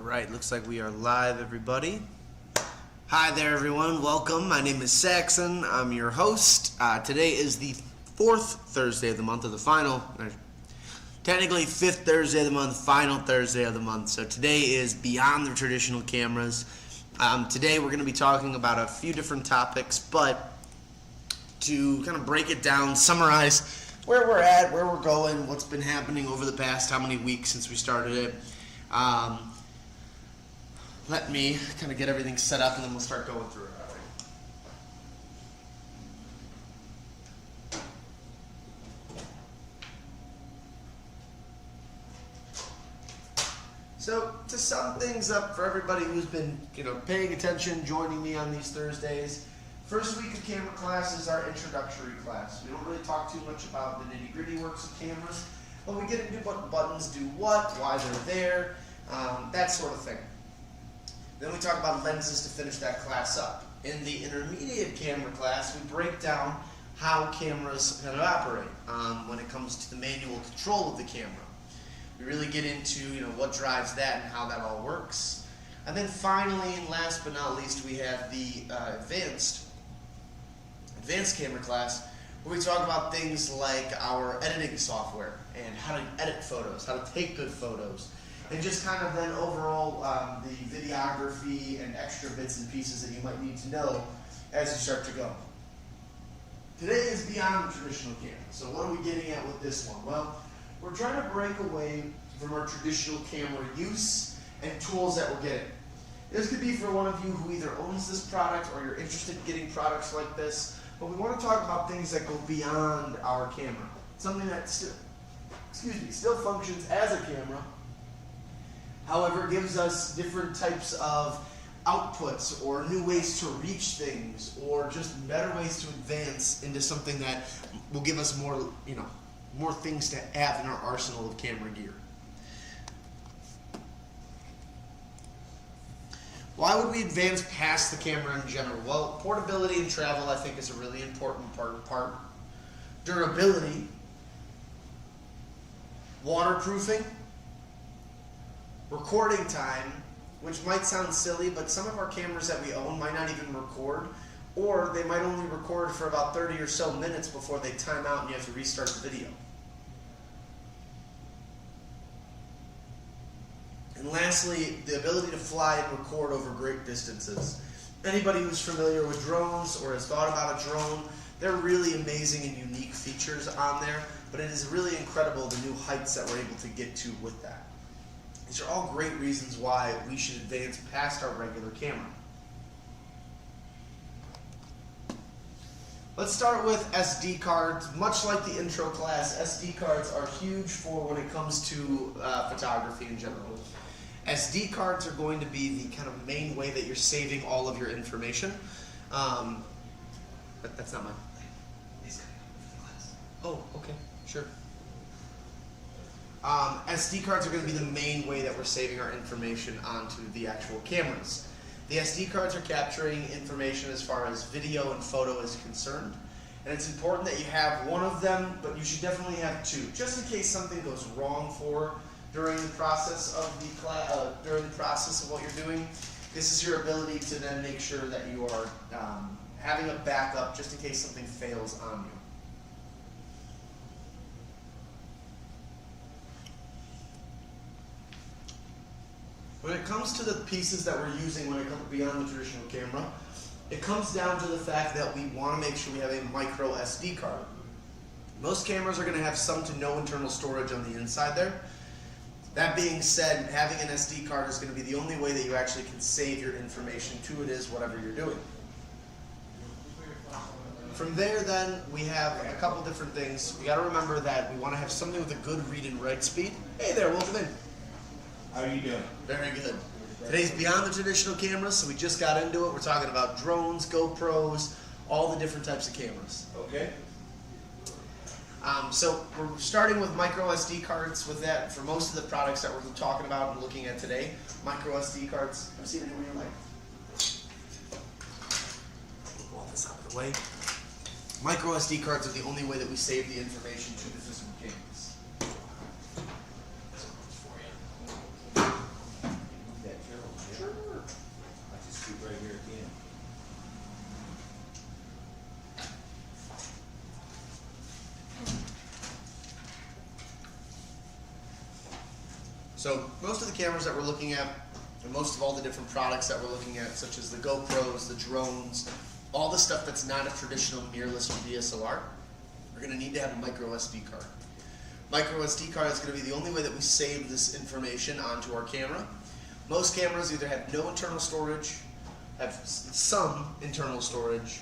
Alright, looks like we are live, everybody. Hi there, everyone. Welcome. My name is Saxon. I'm your host. Today is the fourth Thursday of the month, or the final, technically fifth Thursday of the month, final Thursday of the month. So today is beyond the traditional cameras. Today we're going to be talking about a few different topics, but to kind of break it down, summarize where we're at, where we're going, what's been happening over the past how many weeks since we started it. Let me kind of get everything set up and then we'll start going through it. So to sum things up for everybody who's been, paying attention, joining me on these Thursdays, first week of camera class is our introductory class. We don't really talk too much about the nitty-gritty works of cameras, but we get into what buttons do what, why they're there, that sort of thing. Then we talk about lenses to finish that class up. In the intermediate camera class, we break down how cameras kind of operate when it comes to the manual control of the camera. We really get into what drives that and how that all works. And then finally, and last but not least, we have the advanced camera class, where we talk about things like our editing software and how to edit photos, how to take good photos, and just kind of then overall the videography and extra bits and pieces that you might need to know as you start to go. Today is beyond the traditional camera. So what are we getting at with this one? Well, we're trying to break away from our traditional camera use and tools that we're getting. This could be for one of you who either owns this product or you're interested in getting products like this, but we want to talk about things that go beyond our camera. Something that still functions as a camera, however, gives us different types of outputs or new ways to reach things or just better ways to advance into something that will give us more, more things to have in our arsenal of camera gear. Why would we advance past the camera in general? Well, portability and travel, I think, is a really important part. Durability, waterproofing, recording time, which might sound silly, but some of our cameras that we own might not even record, or they might only record for about 30 or so minutes before they time out and you have to restart the video. And lastly, the ability to fly and record over great distances. Anybody who's familiar with drones or has thought about a drone, they're really amazing and unique features on there, but it is really incredible the new heights that we're able to get to with that. These are all great reasons why we should advance past our regular camera. Let's start with SD cards. Much like the intro class, SD cards are huge for when it comes to photography in general. SD cards are going to be the kind of main way that you're saving all of your information. But that's not mine. He's coming up for the class. Oh, okay, sure. SD cards are going to be the main way that we're saving our information onto the actual cameras. The SD cards are capturing information as far as video and photo is concerned. And it's important that you have one of them, but you should definitely have two, just in case something goes wrong during the process of what you're doing. This is your ability to then make sure that you are having a backup just in case something fails on you. When it comes to the pieces that we're using when it comes beyond the traditional camera, it comes down to the fact that we want to make sure we have a micro SD card. Most cameras are going to have some to no internal storage on the inside there. That being said, having an SD card is going to be the only way that you actually can save your information to it is whatever you're doing. From there then, we have a couple different things. We got to remember that we want to have something with a good read and write speed. Hey there, welcome in. How are you doing? Very good. Today's beyond the traditional cameras, so we just got into it. We're talking about drones, GoPros, all the different types of cameras. Okay. So we're starting with micro SD cards with that for most of the products that we're talking about and looking at today. Micro SD cards. Have you seen anyone here like? Pull all this out of the way. Micro SD cards are the only way that we save the information to the physical cameras. So most of the cameras that we're looking at, and most of all the different products that we're looking at, such as the GoPros, the drones, all the stuff that's not a traditional mirrorless or DSLR, we're going to need to have a micro SD card. Micro SD card is going to be the only way that we save this information onto our camera. Most cameras either have no internal storage, have some internal storage,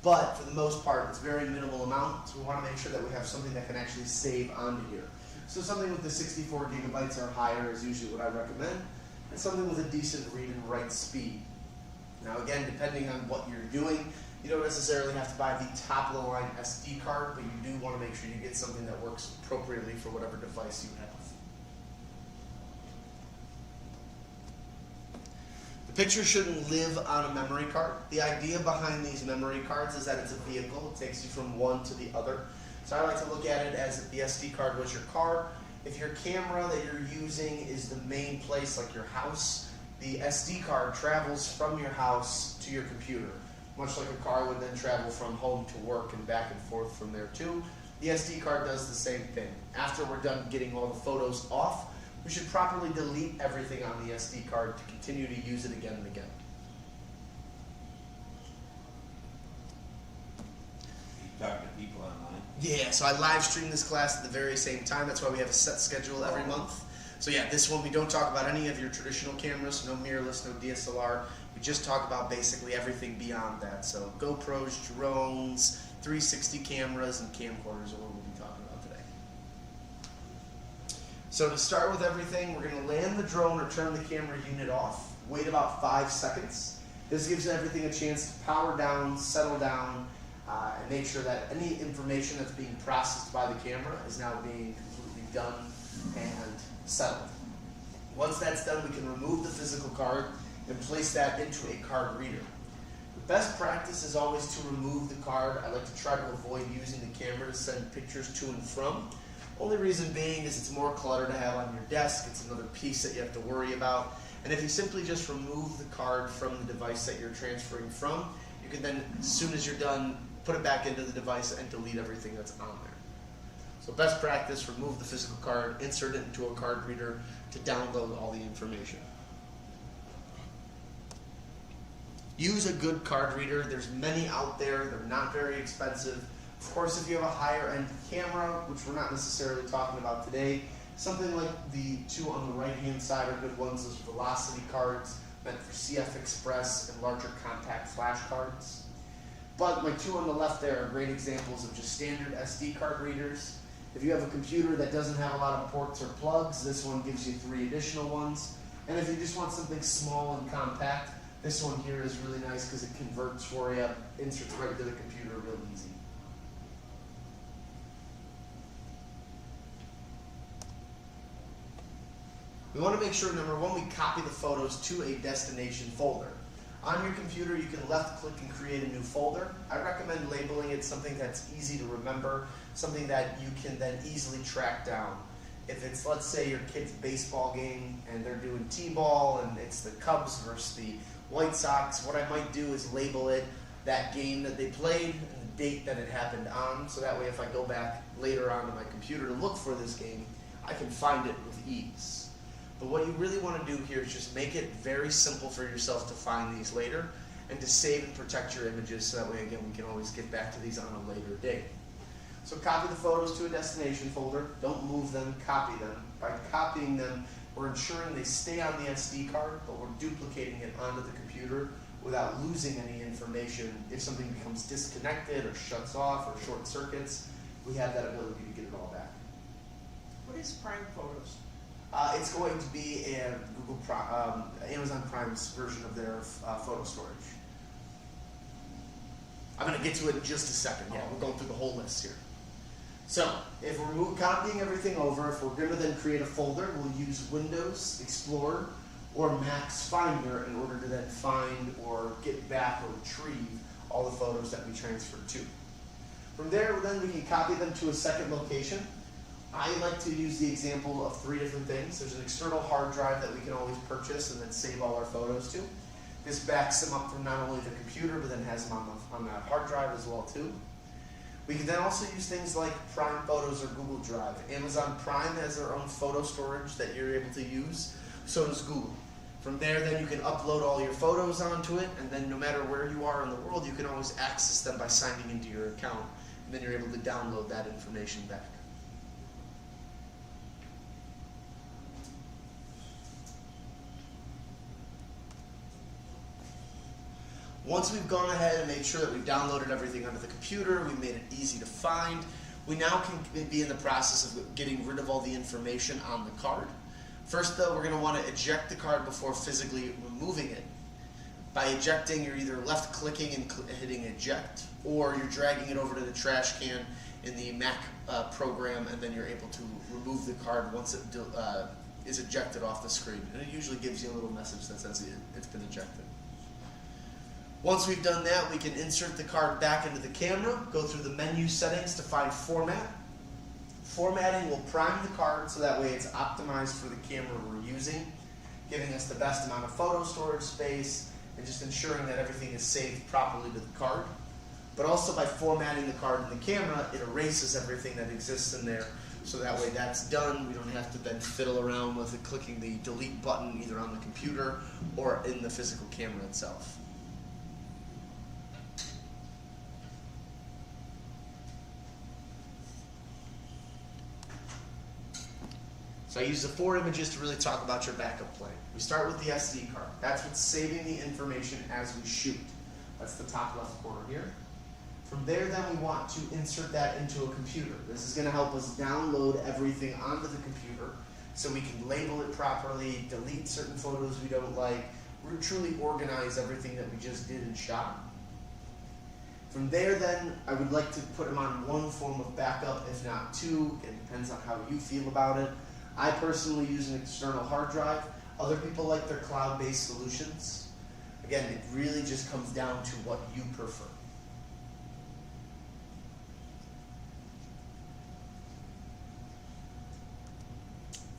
but for the most part it's very minimal amount, so we want to make sure that we have something that can actually save onto here. So something with the 64 gigabytes or higher is usually what I recommend, and something with a decent read and write speed. Now again, depending on what you're doing, you don't necessarily have to buy the top of the line SD card, but you do want to make sure you get something that works appropriately for whatever device you have. The picture shouldn't live on a memory card. The idea behind these memory cards is that it's a vehicle. It takes you from one to the other. So I like to look at it as if the SD card was your car. If your camera that you're using is the main place, like your house, the SD card travels from your house to your computer, much like a car would then travel from home to work and back and forth from there too. The SD card does the same thing. After we're done getting all the photos off, we should properly delete everything on the SD card to continue to use it again and again. Talking to people online? Yeah, so I live stream this class at the very same time. That's why we have a set schedule every month. So yeah, this one we don't talk about any of your traditional cameras, no mirrorless, no DSLR. We just talk about basically everything beyond that. So GoPros, drones, 360 cameras, and camcorders are what we'll be talking about today. So to start with everything, we're going to land the drone or turn the camera unit off. Wait about 5 seconds. This gives everything a chance to power down, settle down, and make sure that any information that's being processed by the camera is now being completely done and settled. Once that's done, we can remove the physical card and place that into a card reader. The best practice is always to remove the card. I like to try to avoid using the camera to send pictures to and from. Only reason being is it's more clutter to have on your desk. It's another piece that you have to worry about. And if you simply just remove the card from the device that you're transferring from, you can then, as soon as you're done, put it back into the device and delete everything that's on there. So best practice, remove the physical card, insert it into a card reader to download all the information. Use a good card reader. There's many out there. They're not very expensive. Of course, if you have a higher end camera, which we're not necessarily talking about today, something like the two on the right hand side are good ones. Those Velocity cards meant for CF Express and larger compact flash cards. But my two on the left there are great examples of just standard SD card readers. If you have a computer that doesn't have a lot of ports or plugs, this one gives you 3 additional ones. And if you just want something small and compact, this one here is really nice because it converts for you, inserts right into the computer real easy. We want to make sure, number one, we copy the photos to a destination folder. On your computer, you can left click and create a new folder. I recommend labeling it something that's easy to remember, something that you can then easily track down. If it's, let's say, your kid's baseball game and they're doing t-ball and it's the Cubs versus the White Sox, what I might do is label it that game that they played and the date that it happened on, so that way if I go back later on to my computer to look for this game, I can find it with ease. But what you really want to do here is just make it very simple for yourself to find these later and to save and protect your images, so that way, again, we can always get back to these on a later date. So copy the photos to a destination folder. Don't move them, copy them. By copying them, we're ensuring they stay on the SD card, but we're duplicating it onto the computer without losing any information. If something becomes disconnected or shuts off or short circuits, we have that ability to get it all back. What is Prime Photos? It's going to be a Amazon Prime's version of their photo storage. I'm going to get to it in just a second. Yeah, we're going through the whole list here. So, if we're copying everything over, if we're going to then create a folder, we'll use Windows Explorer or Mac's Finder in order to then find or get back or retrieve all the photos that we transferred to. From there, then we can copy them to a second location. I like to use the example of 3 different things. There's an external hard drive that we can always purchase and then save all our photos to. This backs them up from not only the computer, but then has them on that hard drive as well too. We can then also use things like Prime Photos or Google Drive. Amazon Prime has their own photo storage that you're able to use, so does Google. From there, then you can upload all your photos onto it, and then no matter where you are in the world, you can always access them by signing into your account, and then you're able to download that information back. Once we've gone ahead and made sure that we've downloaded everything onto the computer, we've made it easy to find, we now can be in the process of getting rid of all the information on the card. First though, we're going to want to eject the card before physically removing it. By ejecting, you're either left clicking and hitting eject, or you're dragging it over to the trash can in the Mac program, and then you're able to remove the card once it is ejected off the screen. And it usually gives you a little message that says it's been ejected. Once we've done that, we can insert the card back into the camera, go through the menu settings to find format. Formatting will prime the card so that way it's optimized for the camera we're using, giving us the best amount of photo storage space and just ensuring that everything is saved properly to the card. But also by formatting the card in the camera, it erases everything that exists in there, so that way that's done. We don't have to then fiddle around with it, clicking the delete button either on the computer or in the physical camera itself. So I use the 4 images to really talk about your backup plan. We start with the SD card. That's what's saving the information as we shoot. That's the top left corner here. From there, then we want to insert that into a computer. This is going to help us download everything onto the computer so we can label it properly, delete certain photos we don't like, truly organize everything that we just did and shot. From there, then, I would like to put them on one form of backup, if not two. It depends on how you feel about it. I personally use an external hard drive. Other people like their cloud-based solutions. Again, it really just comes down to what you prefer.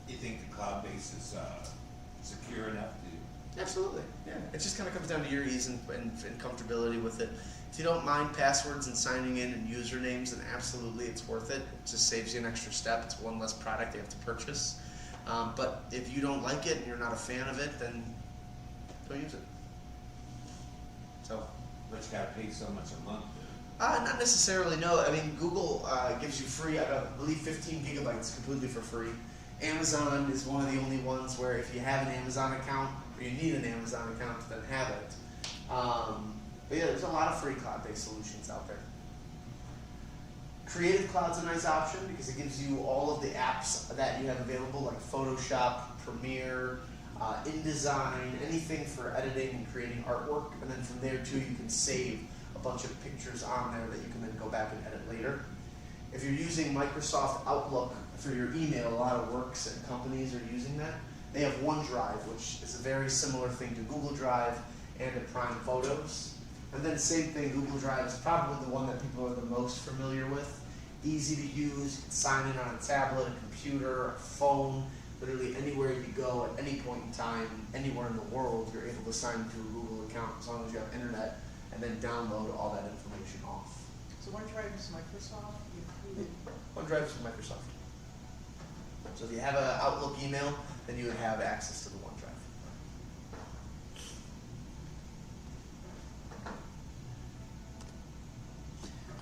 Do you think the cloud base is secure enough to? Absolutely, yeah. It just kind of comes down to your ease and comfortability with it. If you don't mind passwords and signing in and usernames, then absolutely it's worth it. It just saves you an extra step. It's one less product you have to purchase. But if you don't like it and you're not a fan of it, then don't use it. So, But you gotta pay so much a month. not necessarily, no. I mean, Google gives you free, I believe 15 gigabytes completely for free. Amazon is one of the only ones where if you have an Amazon account, or you need an Amazon account to then have it. But yeah, there's a lot of free cloud-based solutions out there. Creative Cloud's a nice option because it gives you all of the apps that you have available, like Photoshop, Premiere, InDesign, anything for editing and creating artwork. And then from there too, you can save a bunch of pictures on there that you can then go back and edit later. If you're using Microsoft Outlook for your email, a lot of works and companies are using that. They have OneDrive, which is a very similar thing to Google Drive and to Prime Photos. And then same thing, Google Drive is probably the one that people are the most familiar with. Easy to use, you can sign in on a tablet, a computer, a phone, literally anywhere you go at any point in time, anywhere in the world, you're able to sign into a Google account as long as you have internet, and then download all that information off. So OneDrive is Microsoft included? OneDrive is from Microsoft. So if you have an Outlook email, then you would have access to the OneDrive.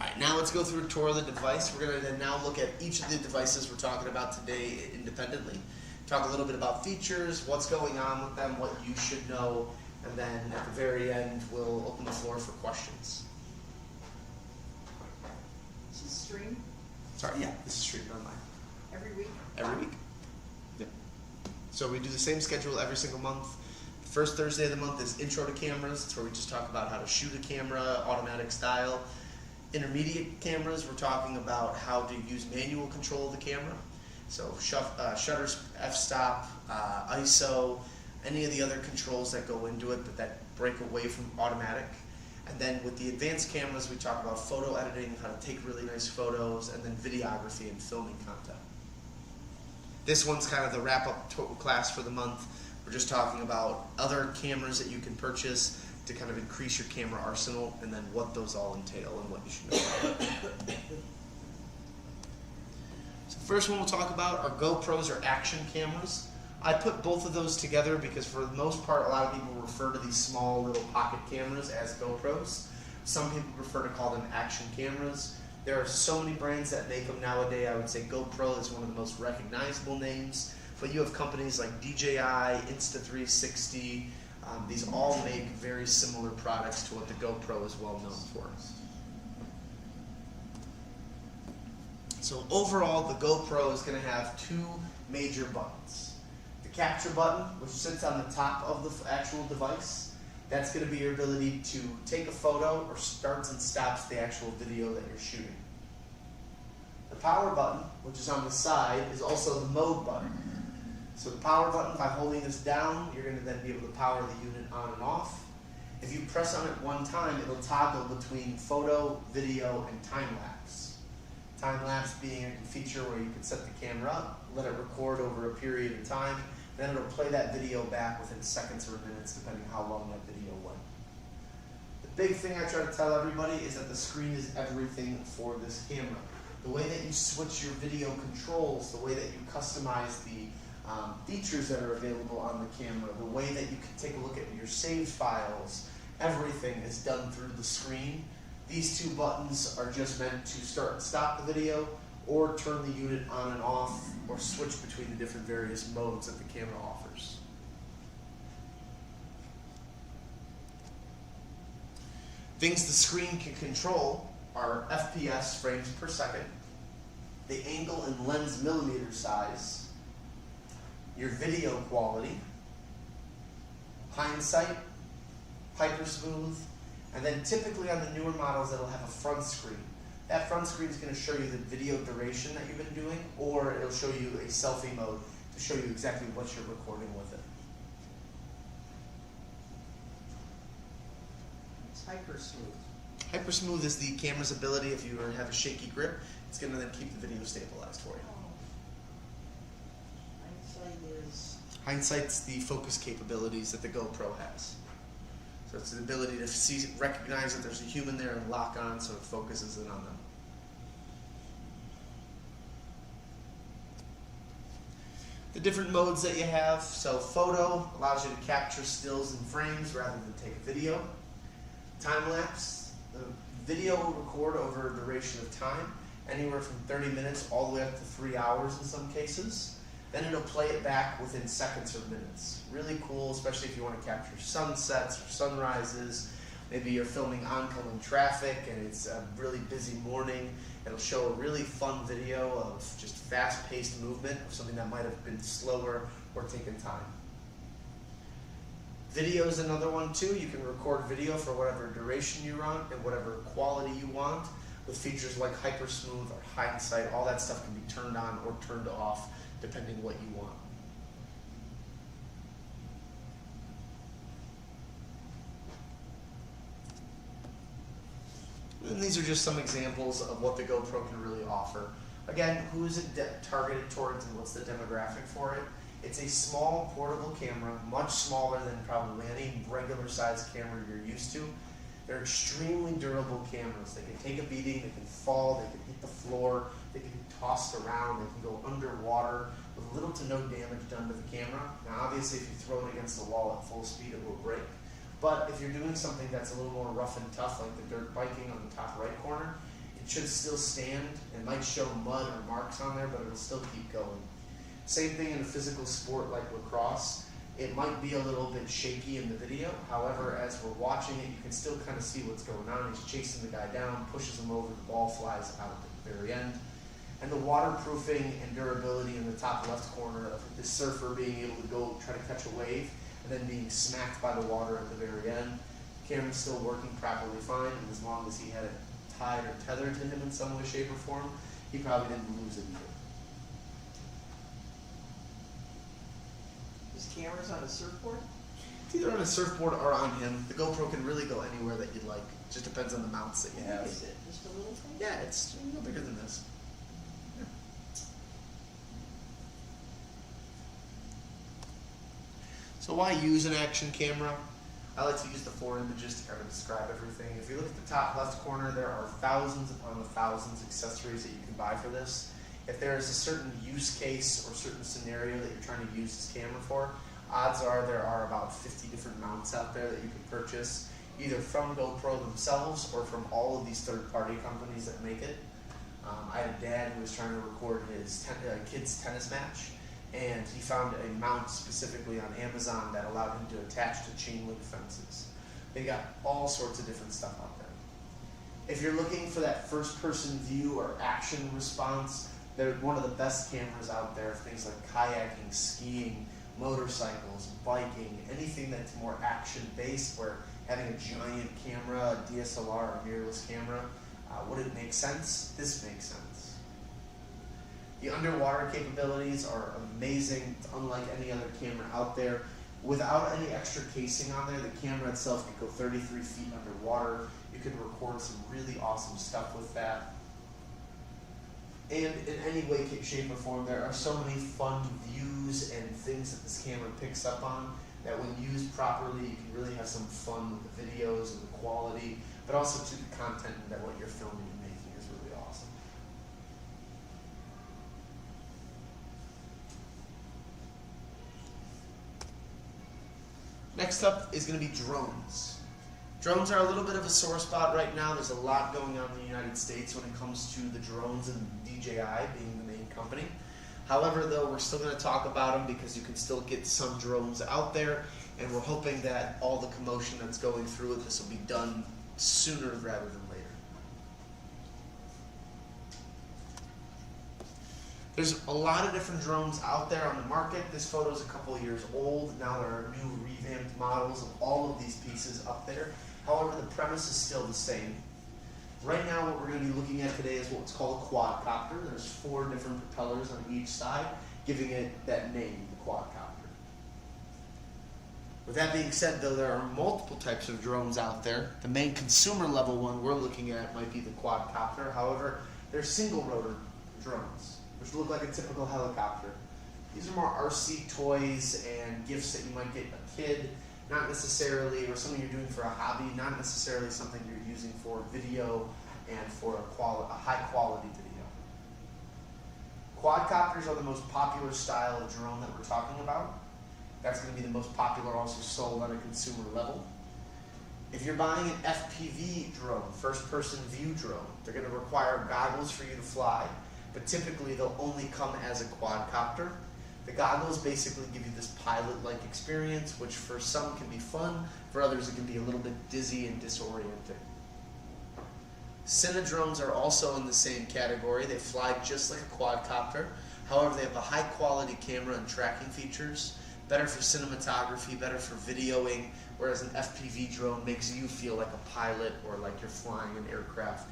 Alright, now let's go through a tour of the device. We're going to then now look at each of the devices we're talking about today independently. Talk a little bit about features, what's going on with them, what you should know, and then at the very end we'll open the floor for questions. Is it streamed Sorry, yeah, this is streamed online. every week? Every week. Yep. So we do the same schedule every single month. The first Thursday of the month is Intro to Cameras. It's where we just talk about how to shoot a camera, automatic style. Intermediate cameras, we're talking about how to use manual control of the camera. So shutters, f-stop, ISO, any of the other controls that go into it but that break away from automatic. And then with the advanced cameras, we talk about photo editing, how to take really nice photos, and then videography and filming content. This one's kind of the wrap-up class for the month. We're just talking about other cameras that you can purchase, to kind of increase your camera arsenal, and then what those all entail and what you should know about. So the first one we'll talk about are GoPros or action cameras. I put both of those together because for the most part, a lot of people refer to these small little pocket cameras as GoPros. Some people prefer to call them action cameras. There are so many brands that make them nowadays. I would say GoPro is one of the most recognizable names, but you have companies like DJI, Insta360. These all make very similar products to what the GoPro is well known for. So overall, the GoPro is going to have two major buttons. The capture button, which sits on the top of the actual device, that's going to be your ability to take a photo or starts and stops the actual video that you're shooting. The power button, which is on the side, is also the mode button. So the power button, by holding this down, you're going to then be able to power the unit on and off. If you press on it one time, it'll toggle between photo, video, and time-lapse. Time-lapse being a feature where you can set the camera up, let it record over a period of time, then it'll play that video back within seconds or minutes, depending how long that video went. The big thing I try to tell everybody is that the screen is everything for this camera. The way that you switch your video controls, the way that you customize the features that are available on the camera, the way that you can take a look at your saved files, everything is done through the screen. These two buttons are just meant to start and stop the video, or turn the unit on and off, or switch between the different various modes that the camera offers. Things the screen can control are FPS, frames per second, the angle and lens millimeter size, your video quality, hindsight, hyper smooth, and then typically on the newer models it'll have a front screen. That front screen is going to show you the video duration that you've been doing, or it'll show you a selfie mode to show you exactly what you're recording with it. It's hyper smooth. Hyper smooth is the camera's ability, if you have a shaky grip, it's going to then keep the video stabilized for you. Hindsight is. Hindsight's the focus capabilities that the GoPro has. So it's the ability to recognize that there's a human there and lock on so it focuses in on them. The different modes that you have, so photo allows you to capture stills and frames rather than take a video. Time-lapse, the video will record over a duration of time, anywhere from 30 minutes all the way up to 3 hours in some cases. Then it'll play it back within seconds or minutes. Really cool, especially if you want to capture sunsets or sunrises. Maybe you're filming oncoming traffic and it's a really busy morning. It'll show a really fun video of just fast-paced movement of something that might have been slower or taken time. Video is another one too. You can record video for whatever duration you want and whatever quality you want, with features like hyper smooth or hindsight. All that stuff can be turned on or turned off depending what you want. And these are just some examples of what the GoPro can really offer. Again, who is it targeted towards and what's the demographic for it? It's a small portable camera, much smaller than probably any regular sized camera you're used to. They're extremely durable cameras. They can take a beating, they can fall, they can hit the floor, they can be tossed around, they can go underwater with little to no damage done to the camera. Now obviously if you throw it against the wall at full speed it will break. But if you're doing something that's a little more rough and tough, like the dirt biking on the top right corner, it should still stand. It might show mud or marks on there, but it'll still keep going. Same thing in a physical sport like lacrosse. It might be a little bit shaky in the video. However, as we're watching it, you can still kind of see what's going on. He's chasing the guy down, pushes him over, the ball flies out at the very end. And the waterproofing and durability in the top left corner of the surfer being able to go try to catch a wave and then being smacked by the water at the very end. The camera's still working properly fine, and as long as he had it tied or tethered to him in some way, shape, or form, he probably didn't lose it either. His camera's on a surfboard? It's either on a surfboard or on him. The GoPro can really go anywhere that you'd like. It just depends on the mounts that you How have. big is it? Just a little thing? Yeah, it's no bigger than this. Yeah. So why use an action camera? I like to use the 4 images to kind of describe everything. If you look at the top left corner, there are thousands upon the thousands of accessories that you can buy for this. If there is a certain use case or certain scenario that you're trying to use this camera for, odds are there are about 50 different mounts out there that you can purchase, either from GoPro themselves or from all of these third-party companies that make it. I had a dad who was trying to record his kid's tennis match, and he found a mount specifically on Amazon that allowed him to attach to chain link fences. They got all sorts of different stuff out there. If you're looking for that first-person view or action response, they're one of the best cameras out there. Things like kayaking, skiing, motorcycles, biking, anything that's more action-based, where having a giant camera, a DSLR, or a mirrorless camera, wouldn't make sense. This makes sense. The underwater capabilities are amazing. It's unlike any other camera out there. Without any extra casing on there, the camera itself can go 33 feet underwater. You can record some really awesome stuff with that. And in any way, shape, or form, there are so many fun views and things that this camera picks up on that when used properly, you can really have some fun with the videos and the quality, but also to the content that what you're filming and making is really awesome. Next up is going to be drones. Drones are a little bit of a sore spot right now. There's a lot going on in the United States when it comes to the drones and DJI being the main company. However, though, we're still going to talk about them because you can still get some drones out there, and we're hoping that all the commotion that's going through it, this will be done sooner rather than later. There's a lot of different drones out there on the market. This photo is a couple of years old. Now there are new revamped models of all of these pieces up there. However, the premise is still the same. Right now, what we're going to be looking at today is what's called a quadcopter. There's 4 different propellers on each side, giving it that name, the quadcopter. With that being said, though, there are multiple types of drones out there. The main consumer level one we're looking at might be the quadcopter. However, there's single rotor drones, which look like a typical helicopter. These are more RC toys and gifts that you might get a kid, not necessarily, or something you're doing for a hobby, not necessarily something you're using for video and for a high quality video. Quadcopters are the most popular style of drone that we're talking about. That's going to be the most popular, also sold on a consumer level. If you're buying an FPV drone, first person view drone, they're going to require goggles for you to fly, but typically they'll only come as a quadcopter. The goggles basically give you this pilot-like experience, which for some can be fun, for others it can be a little bit dizzy and disorienting. Cine drones are also in the same category. They fly just like a quadcopter. However, they have a high-quality camera and tracking features, better for cinematography, better for videoing, whereas an FPV drone makes you feel like a pilot or like you're flying an aircraft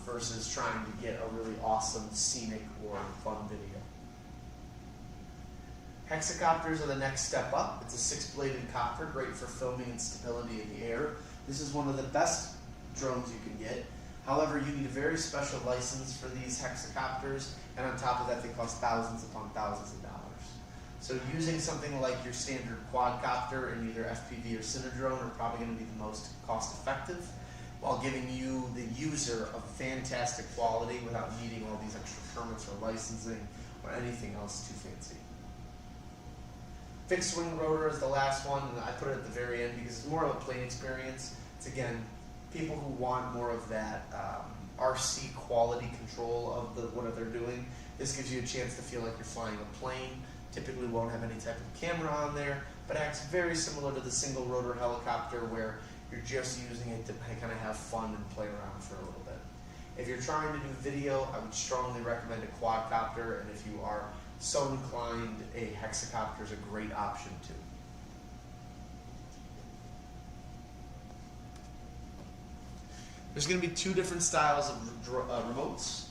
versus trying to get a really awesome scenic or fun video. Hexacopters are the next step up. It's a 6-bladed copter, great for filming and stability in the air. This is one of the best drones you can get. However, you need a very special license for these hexacopters, and on top of that, they cost thousands upon thousands of dollars. So using something like your standard quadcopter in either FPV or Cine drone are probably going to be the most cost-effective, while giving you, the user, a fantastic quality without needing all these extra permits or licensing or anything else too fancy. Fixed wing rotor is the last one, and I put it at the very end because it's more of a plane experience. It's, again, people who want more of that RC quality control of what they're doing. This gives you a chance to feel like you're flying a plane. Typically won't have any type of camera on there, but acts very similar to the single rotor helicopter where you're just using it to kind of have fun and play around for a little bit. If you're trying to do video, I would strongly recommend a quadcopter, and if you are so inclined, a hexacopter is a great option too. There's going to be 2 different styles of remotes.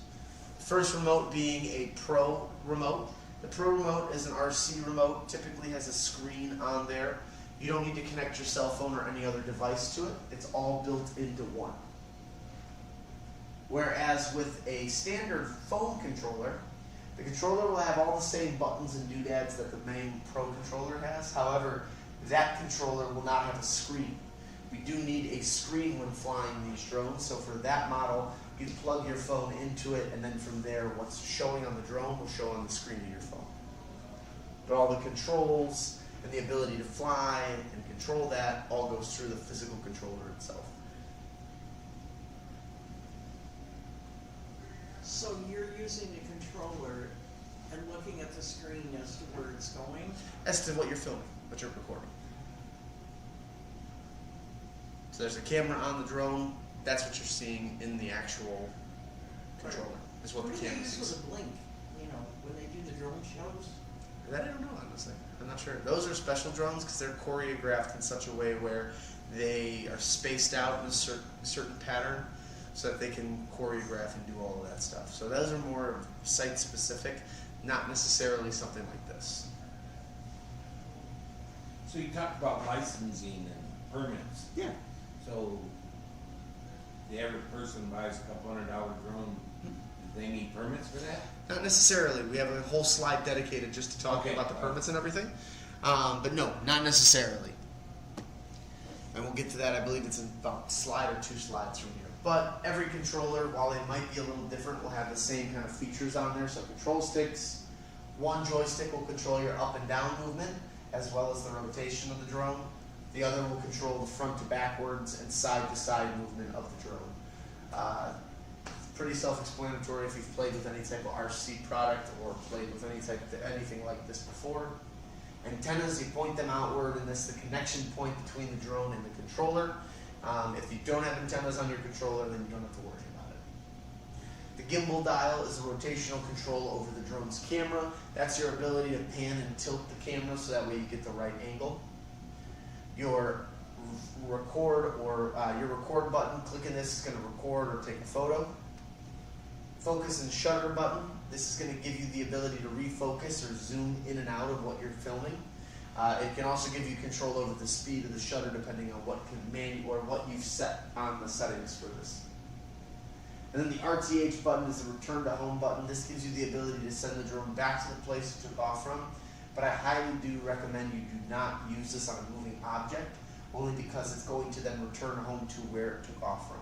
The first remote being a Pro remote. The Pro remote is an RC remote, typically has a screen on there. You don't need to connect your cell phone or any other device to it. It's all built into one. Whereas with a standard phone controller, the controller will have all the same buttons and doodads that the main Pro controller has. However, That controller will not have a screen. We do need a screen when flying these drones, so for that model, you plug your phone into it, and then from there, what's showing on the drone will show on the screen of your phone. But all the controls and the ability to fly and control that all goes through the physical controller itself. So you're using the controller and looking at the screen as to where it's going? As to what you're filming, what you're recording. So there's a camera on the drone. That's what you're seeing in the actual controller. Is what the What do they camera use sees. for the blink, you know, when they do the drone shows? That I don't know, honestly. I'm not sure. Those are special drones because they're choreographed in such a way where they are spaced out in a certain pattern so that they can choreograph and do all of that stuff. So those are more site specific, not necessarily something like this. So you talked about licensing and permits. Yeah. So the average person buys a couple $100 drone, do they need permits for that? Not necessarily. We have a whole slide dedicated just to talking Okay. about the permits and everything. But no, not necessarily. And we'll get to that. I believe it's in about a slide or 2 slides from here. But every controller, while they might be a little different, will have the same kind of features on there. So control sticks, one joystick will control your up and down movement, as well as the rotation of the drone. The other will control the front to backwards and side to side movement of the drone. Pretty self-explanatory if you've played with any type of RC product or played with anything like this before. Antennas, you point them outward, and this is the connection point between the drone and the controller. If you don't have antennas on your controller, then you don't have to worry about it. The gimbal dial is a rotational control over the drone's camera. That's your ability to pan and tilt the camera so that way you get the right angle. Your record button, clicking this is going to record or take a photo. Focus and shutter button, this is going to give you the ability to refocus or zoom in and out of what you're filming. It can also give you control over the speed of the shutter depending on what you've set on the settings for this. And then the RTH button is the return to home button. This gives you the ability to send the drone back to the place it took off from. But I highly do recommend you do not use this on a moving object, only because it's going to then return home to where it took off from.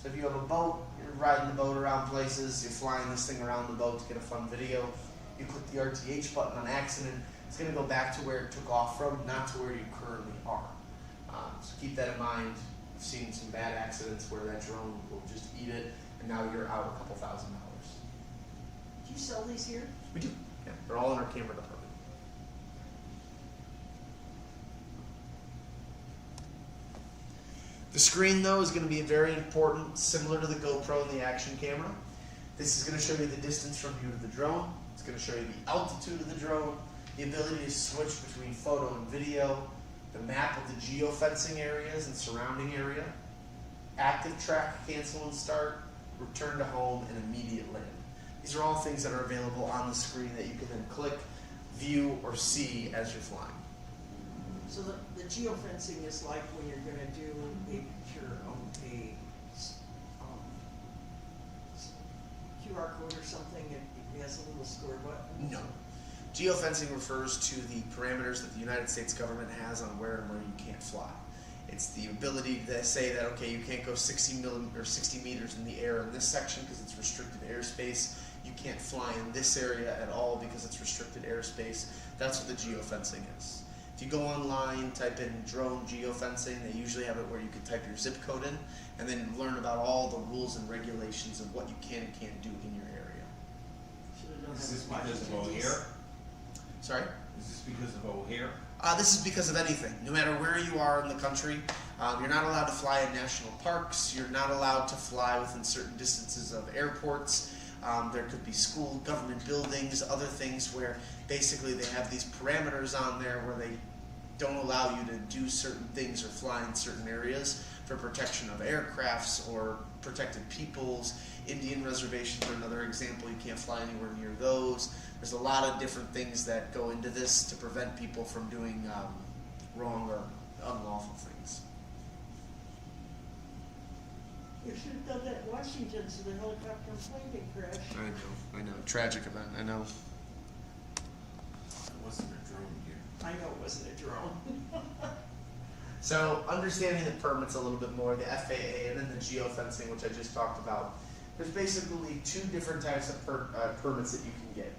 So if you have a boat, you're riding the boat around places, you're flying this thing around the boat to get a fun video, you click the RTH button on accident, it's going to go back to where it took off from, not to where you currently are. So keep that in mind. I've seen some bad accidents where that drone will just eat it, and now you're out a couple $1,000. Do you sell these here? We do. Yeah, they're all in our camera department. The screen, though, is going to be very important, similar to the GoPro and the action camera. This is going to show you the distance from you to the drone. It's going to show you the altitude of the drone, the ability to switch between photo and video, the map of the geofencing areas and surrounding area, active track, cancel and start, return to home, and immediate land. These are all things that are available on the screen that you can then click, view, or see as you're flying. So the geofencing is like when you're going to do a picture of a QR code or something, it has a little square button? No. Geofencing refers to the parameters that the United States government has on where and where you can't fly. It's the ability to say that, okay, you can't go 60 meters in the air in this section because it's restricted airspace. You can't fly in this area at all because it's restricted airspace. That's what the geofencing is. If you go online, type in drone geofencing, they usually have it where you can type your zip code in and then learn about all the rules and regulations of what you can and can't do in your area. Should have done Is that this with because of Washington, O'Hare? Sorry? Is this because of O'Hare? This is because of anything. No matter where you are in the country, you're not allowed to fly in national parks. You're not allowed to fly within certain distances of airports. There could be school, government buildings, other things where basically they have these parameters on there where they don't allow you to do certain things or fly in certain areas for protection of aircrafts or protected peoples. Indian reservations are another example. You can't fly anywhere near those. There's a lot of different things that go into this to prevent people from doing wrong or unlawful things. You should have done that in Washington so the helicopter and plane didn't crash. I know. Tragic event, I know. It wasn't a drone here. I know, it wasn't a drone. So understanding the permits a little bit more, the FAA and then the geofencing, which I just talked about, there's basically two different types of permits that you can get.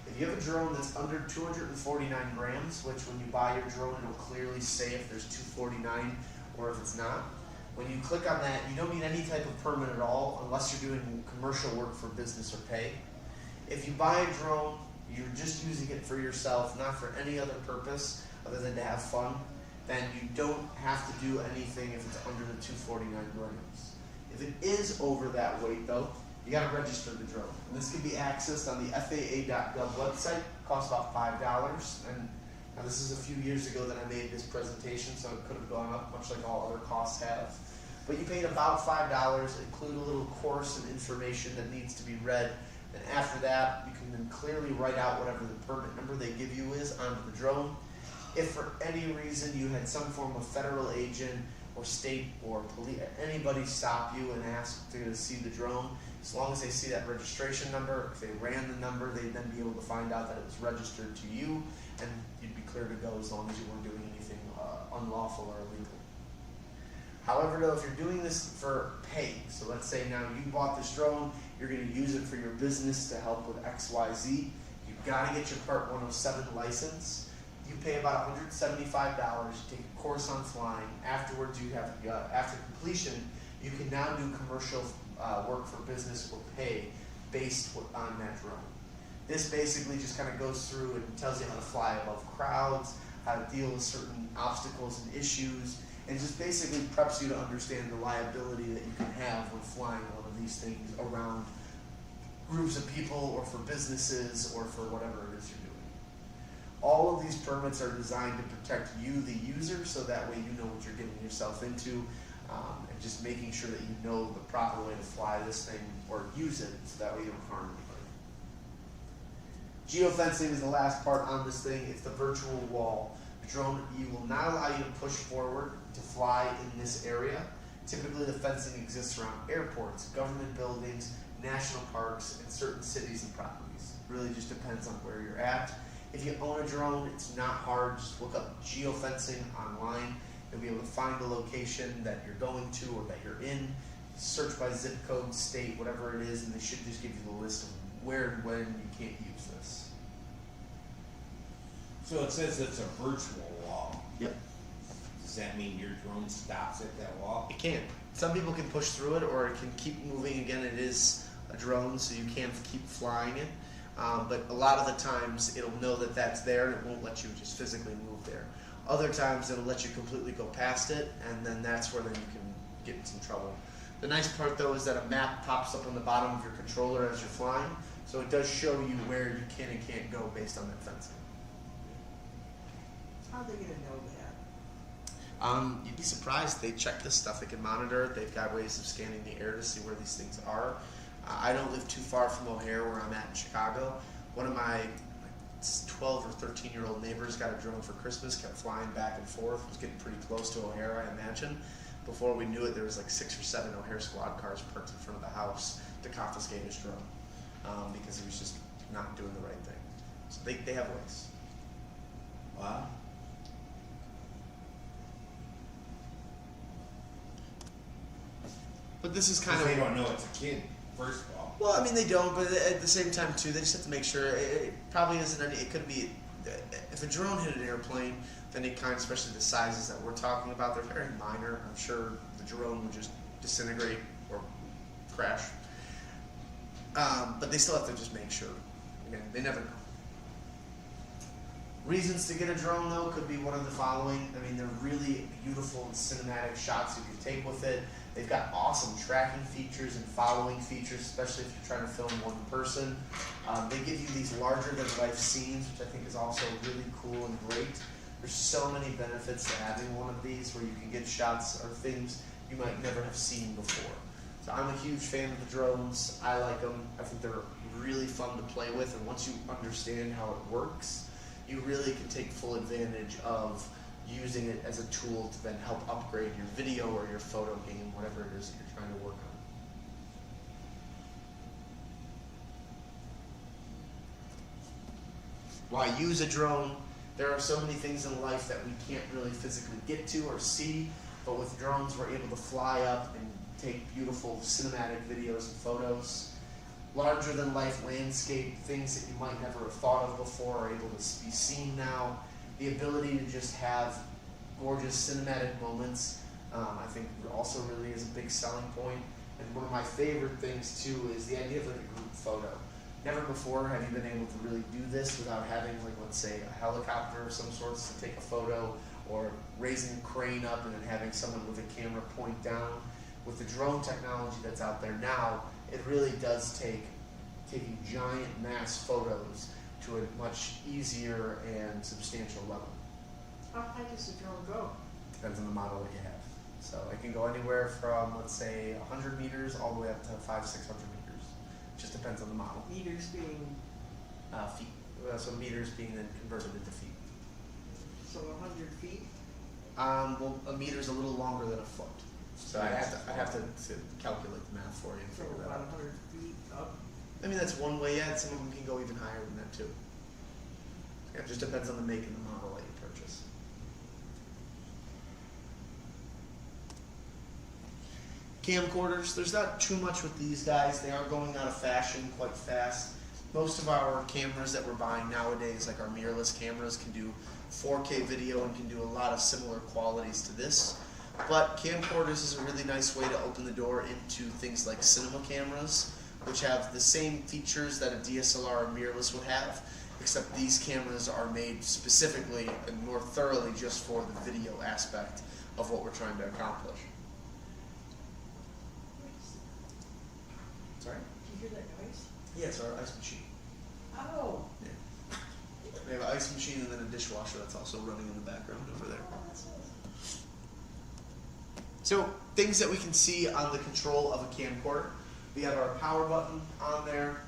If you have a drone that's under 249 grams, which when you buy your drone, it'll clearly say if there's 249 or if it's not. When you click on that, you don't need any type of permit at all unless you're doing commercial work for business or pay. If you buy a drone, you're just using it for yourself, not for any other purpose other than to have fun, then you don't have to do anything if it's under the 249 grams. If it is over that weight though, you gotta register the drone. And this can be accessed on the FAA.gov website. It costs about $5. And now this is a few years ago that I made this presentation, so it could have gone up, much like all other costs have. But you paid about $5, include a little course and information that needs to be read. And after that, you can then clearly write out whatever the permit number they give you is onto the drone. If for any reason you had some form of federal agent or state or police, anybody stop you and ask to see the drone, as long as they see that registration number, if they ran the number, they'd then be able to find out that it was registered to you, and you'd be clear to go as long as you weren't doing anything unlawful or illegal. However, though, if you're doing this for pay, so let's say now you bought this drone, you're going to use it for your business to help with XYZ, you've got to get your Part 107 license. You pay about $175, you take a course on flying. Afterwards, you have after completion, you can now do commercial work for business or pay based on that drone. This basically just kind of goes through and tells you how to fly above crowds, how to deal with certain obstacles and issues, and just basically preps you to understand the liability that you can have when flying one of these things around groups of people or for businesses or for whatever it is you're doing. All of these permits are designed to protect you, the user, so that way you know what you're getting yourself into, and just making sure that you know the proper way to fly this thing or use it, so that way you don't harm anybody. Geofencing is the last part on this thing. It's the virtual wall. The drone, you will not allow you to push forward to fly in this area. Typically the fencing exists around airports, government buildings, national parks, and certain cities and properties. It really just depends on where you're at. If you own a drone, it's not hard. Just look up geofencing online. You'll be able to find the location that you're going to or that you're in. Search by zip code, state, whatever it is, and they should just give you the list of where and when you can't use this. So it says it's a virtual wall. Yep. Does that mean your drone stops at that wall? It can. Some people can push through it, or it can keep moving. Again, it is a drone, so you can't keep flying it. But a lot of the times it'll know that that's there and it won't let you just physically move there. Other times it'll let you completely go past it, and then that's where then you can get in some trouble. The nice part though is that a map pops up on the bottom of your controller as you're flying, so it does show you where you can and can't go based on that fencing. How are they gonna know that? You'd be surprised. They check this stuff. They can monitor it. They've got ways of scanning the air to see where these things are. I don't live too far from O'Hare where I'm at in Chicago. One of my 12 or 13-year-old neighbors got a drone for Christmas, kept flying back and forth, was getting pretty close to O'Hare, I imagine. Before we knew it, there was like 6 or 7 O'Hare squad cars parked in front of the house to confiscate his drone because he was just not doing the right thing. So they have ways. Wow. But this is kind of... They don't know it's a kid, first of all. Well, I mean, they don't, but at the same time, too, they just have to make sure. It probably isn't any... It could be... If a drone hit an airplane, then it kind of, especially the sizes that we're talking about, they're very minor. I'm sure the drone would just disintegrate or crash. But they still have to just make sure. Again, they never know. Reasons to get a drone, though, could be one of the following. I mean, they're really beautiful and cinematic shots you can take with it. They've got awesome tracking features and following features, especially if you're trying to film one person. They give you these larger-than-life scenes, which I think is also really cool and great. There's so many benefits to having one of these where you can get shots or things you might never have seen before. So I'm a huge fan of the drones. I like them. I think they're really fun to play with, and once you understand how it works, you really can take full advantage of using it as a tool to then help upgrade your video or your photo game, whatever it is that you're trying to work on. Why use a drone? There are so many things in life that we can't really physically get to or see, but with drones we're able to fly up and take beautiful cinematic videos and photos. Larger than life landscape, things that you might never have thought of before are able to be seen now. The ability to just have gorgeous cinematic moments, I think also really is a big selling point. And one of my favorite things too is the idea of like a group photo. Never before have you been able to really do this without having, like, let's say a helicopter of some sorts to take a photo, or raising a crane up and then having someone with a camera point down. With the drone technology that's out there now, it really does take taking giant mass photos to a much easier and substantial level. How high does the drone go? Depends on the model that you have. So it can go anywhere from, let's say, 100 meters all the way up to 500-600 meters. Just depends on the model. Meters being, Feet. So meters being then converted into feet. so 100 feet? Well, a meter's a little longer than a foot. So I'd have to calculate the math for you and So figure that about out. 100 feet up? I mean, that's one way yet. Some of them can go even higher than that too. Yeah, it just depends on the make and the model that you purchase. Camcorders, there's not too much with these guys. They are going out of fashion quite fast. Most of our cameras that we're buying nowadays, like our mirrorless cameras, can do 4K video and can do a lot of similar qualities to this. But camcorders is a really nice way to open the door into things like cinema cameras, which have the same features that a DSLR or mirrorless would have, except these cameras are made specifically and more thoroughly just for the video aspect of what we're trying to accomplish. Sorry? Did you hear that noise? Yeah, it's our ice machine. Oh! Yeah. We have an ice machine and then a dishwasher that's also running in the background over there. Oh, that's nice. So, things that we can see on the control of a camcorder. We have our power button on there,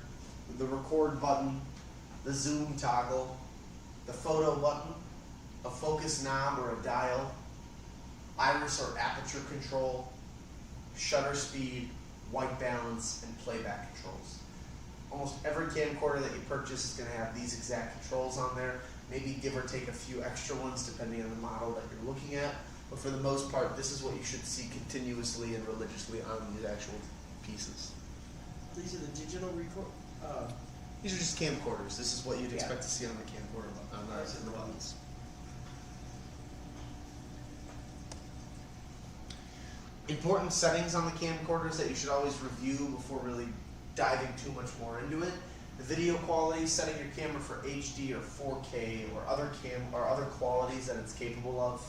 the record button, the zoom toggle, the photo button, a focus knob or a dial, iris or aperture control, shutter speed, white balance, and playback controls. Almost every camcorder that you purchase is going to have these exact controls on there, maybe give or take a few extra ones depending on the model that you're looking at, but for the most part this is what you should see continuously and religiously on these actual pieces. These are the digital record, These are just camcorders. This is what you'd Yeah. expect to see on the camcorder on the buttons. Important settings on the camcorders that you should always review before really diving too much more into it. The video quality, setting your camera for HD or 4K or other qualities that it's capable of.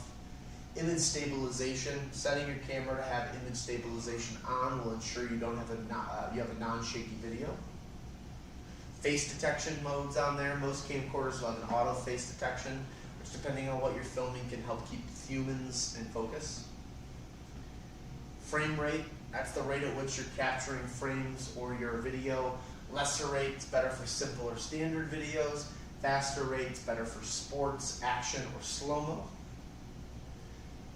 Image stabilization, setting your camera to have image stabilization on will ensure you don't have you have a non-shaky video. Face detection modes on there. Most camcorders will have an auto face detection, which depending on what you're filming can help keep humans in focus. Frame rate, that's the rate at which you're capturing frames or your video. Lesser rate, it's better for simple or standard videos. Faster rate, it's better for sports, action, or slow-mo.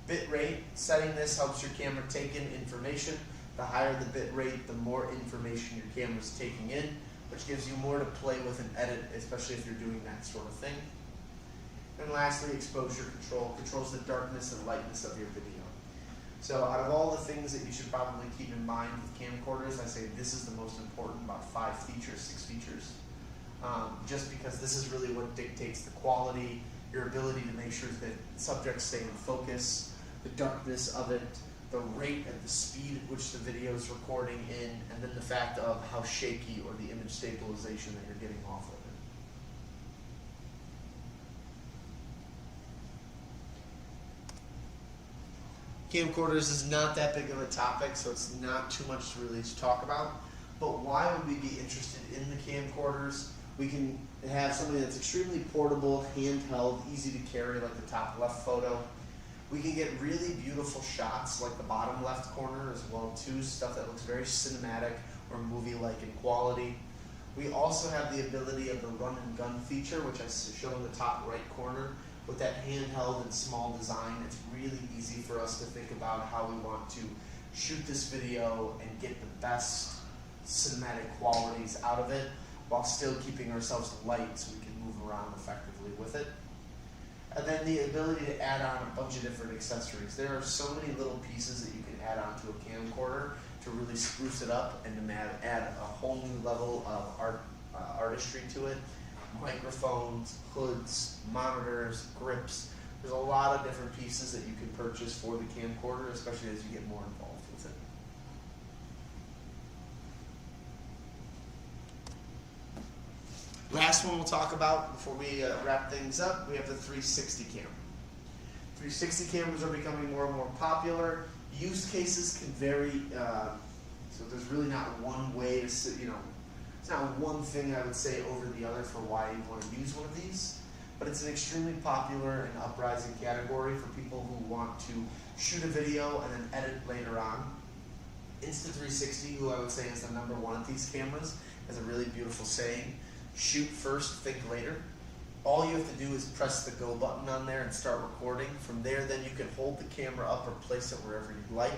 Bit rate, setting this helps your camera take in information. The higher the bit rate, the more information your camera's taking in, which gives you more to play with and edit, especially if you're doing that sort of thing. And lastly, exposure control controls the darkness and lightness of your video. So out of all the things that you should probably keep in mind with camcorders, I say this is the most important, about 6 features. Just because this is really what dictates the quality, your ability to make sure that subjects stay in focus, the darkness of it, the rate and the speed at which the video is recording in, and then the fact of how shaky or the image stabilization that you're getting off of it. Camcorders is not that big of a topic, so it's not too much really to talk about. But why would we be interested in the camcorders? We can have something that's extremely portable, handheld, easy to carry, like the top left photo. We can get really beautiful shots, like the bottom left corner as well too, stuff that looks very cinematic or movie-like in quality. We also have the ability of the run and gun feature, which I show in the top right corner. With that handheld and small design, it's really easy for us to think about how we want to shoot this video and get the best cinematic qualities out of it while still keeping ourselves light so we can move around effectively with it. And then the ability to add on a bunch of different accessories. There are so many little pieces that you can add on to a camcorder to really spruce it up and to add a whole new level of artistry to it. Microphones, hoods, monitors, grips. There's a lot of different pieces that you can purchase for the camcorder, especially as you get more involved with it. Last one we'll talk about before we wrap things up, we have the 360 camera. 360 cameras are becoming more and more popular. Use cases can vary, so there's really not one way to, it's not one thing I would say over the other for why you want to use one of these, but it's an extremely popular and uprising category for people who want to shoot a video and then edit later on. Insta360, who I would say is the #1 of these cameras, has a really beautiful saying: shoot first, think later. All you have to do is press the go button on there and start recording. From there, then you can hold the camera up or place it wherever you'd like.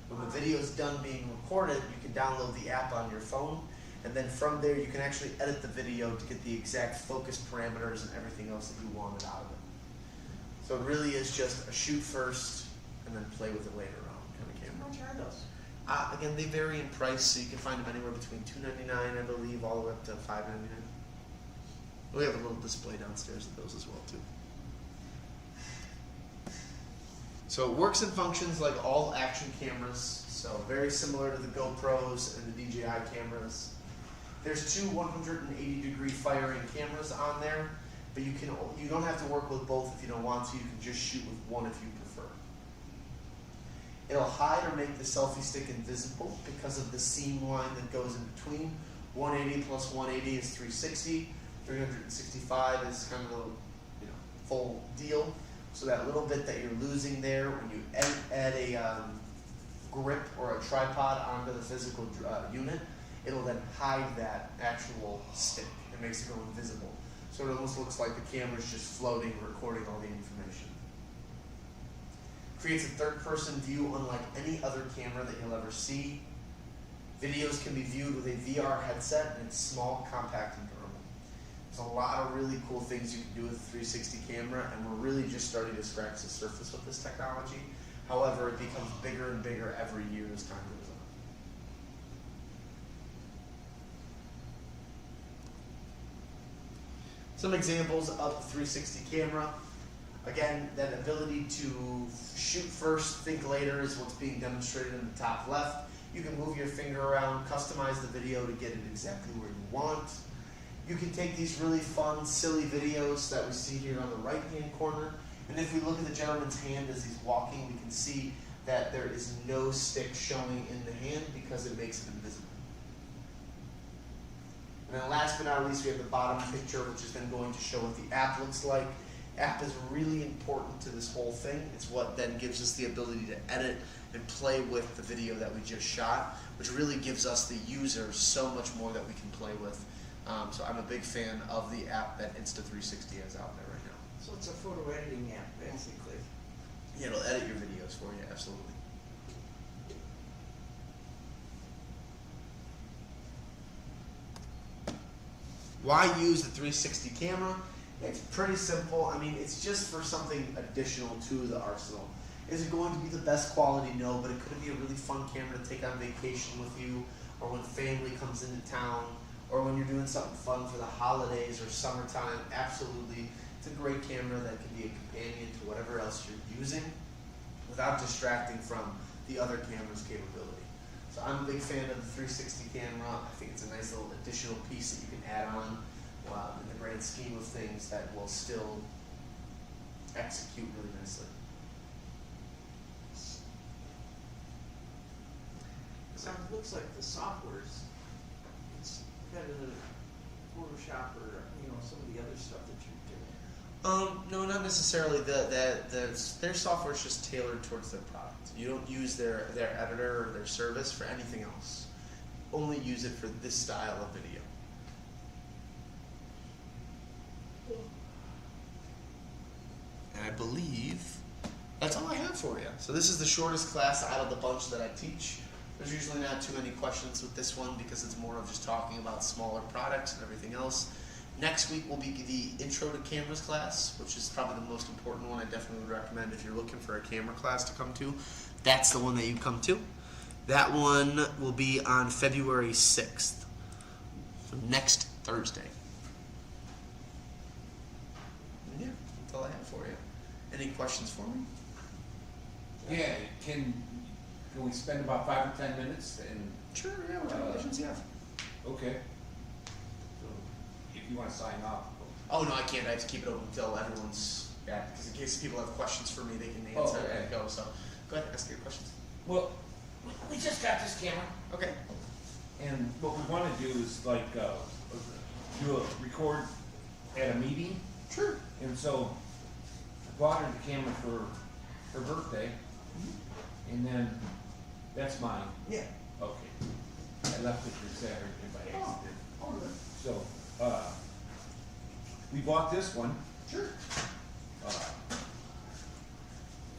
When the video is done being recorded, you can download the app on your phone, and then from there you can actually edit the video to get the exact focus parameters and everything else that you wanted out of it. So it really is just a shoot first and then play with it later on kind of camera. How much are those? Again, they vary in price, so you can find them anywhere between $299, I believe, all the way up to $599. We have a little display downstairs of those as well, too. So it works and functions like all action cameras, so very similar to the GoPros and the DJI cameras. There's two 180-degree firing cameras on there, but you don't have to work with both if you don't want to. You can just shoot with one if you prefer. It'll hide or make the selfie stick invisible because of the seam line that goes in between. 180 plus 180 is 360. 365 is kind of a full deal. So that little bit that you're losing there when you add a grip or a tripod onto the physical unit, it'll then hide that actual stick. It makes it go invisible. So it almost looks like the camera's just floating, recording all the information. Creates a third-person view unlike any other camera that you'll ever see. Videos can be viewed with a VR headset, and it's small, compact, and durable. There's a lot of really cool things you can do with a 360 camera, and we're really just starting to scratch the surface with this technology. However, it becomes bigger and bigger every year as time goes on. Some examples of the 360 camera. Again, that ability to shoot first, think later is what's being demonstrated in the top left. You can move your finger around, customize the video to get it exactly where you want. You can take these really fun, silly videos that we see here on the right-hand corner. And if we look at the gentleman's hand as he's walking, we can see that there is no stick showing in the hand because it makes it invisible. And then last but not least, we have the bottom picture, which is then going to show what the app looks like. App is really important to this whole thing. It's what then gives us the ability to edit and play with the video that we just shot, which really gives us, the user, so much more that we can play with. So I'm a big fan of the app that Insta360 has out there right now. So it's a photo editing app, basically. Yeah, it'll edit your videos for you, absolutely. Why use the 360 camera? It's pretty simple. I mean, it's just for something additional to the arsenal. Is it going to be the best quality? No, but it could be a really fun camera to take on vacation with you, or when family comes into town, or when you're doing something fun for the holidays or summertime. Absolutely. It's a great camera that can be a companion to whatever else you're using without distracting from the other camera's capability. So I'm a big fan of the 360 camera. I think it's a nice little additional piece that you can add on in the grand scheme of things that will still execute really nicely. So it looks like the software's, it's kind of Photoshop or some of the other stuff that you're doing. No, not necessarily. Their software is just tailored towards their product. You don't use their editor or their service for anything else. Only use it for this style of video. And I believe that's all I have for you. So this is the shortest class out of the bunch that I teach. There's usually not too many questions with this one because it's more of just talking about smaller products and everything else. Next week will be the Intro to Cameras class, which is probably the most important one. I definitely would recommend if you're looking for a camera class to come to. That's the one that you come to. That one will be on February 6th, so next Thursday. And yeah, that's all I have for you. Any questions for me? Yeah, can we spend about 5 or 10 minutes and, Sure, yeah, whatever questions you have. okay. So, if you wanna sign off. Oh, no, I can't. I have to keep it open until everyone's back, because in case people have questions for me, they can answer okay. and go. So, go ahead, ask your questions. Well, we just got this camera, Okay. and what we wanna do is like, do a record at a meeting. Sure. And so, I bought her the camera for her birthday, and then, that's mine. Yeah. Okay. I left it for Saturday by accident. Oh, good. So, we bought this one, Sure.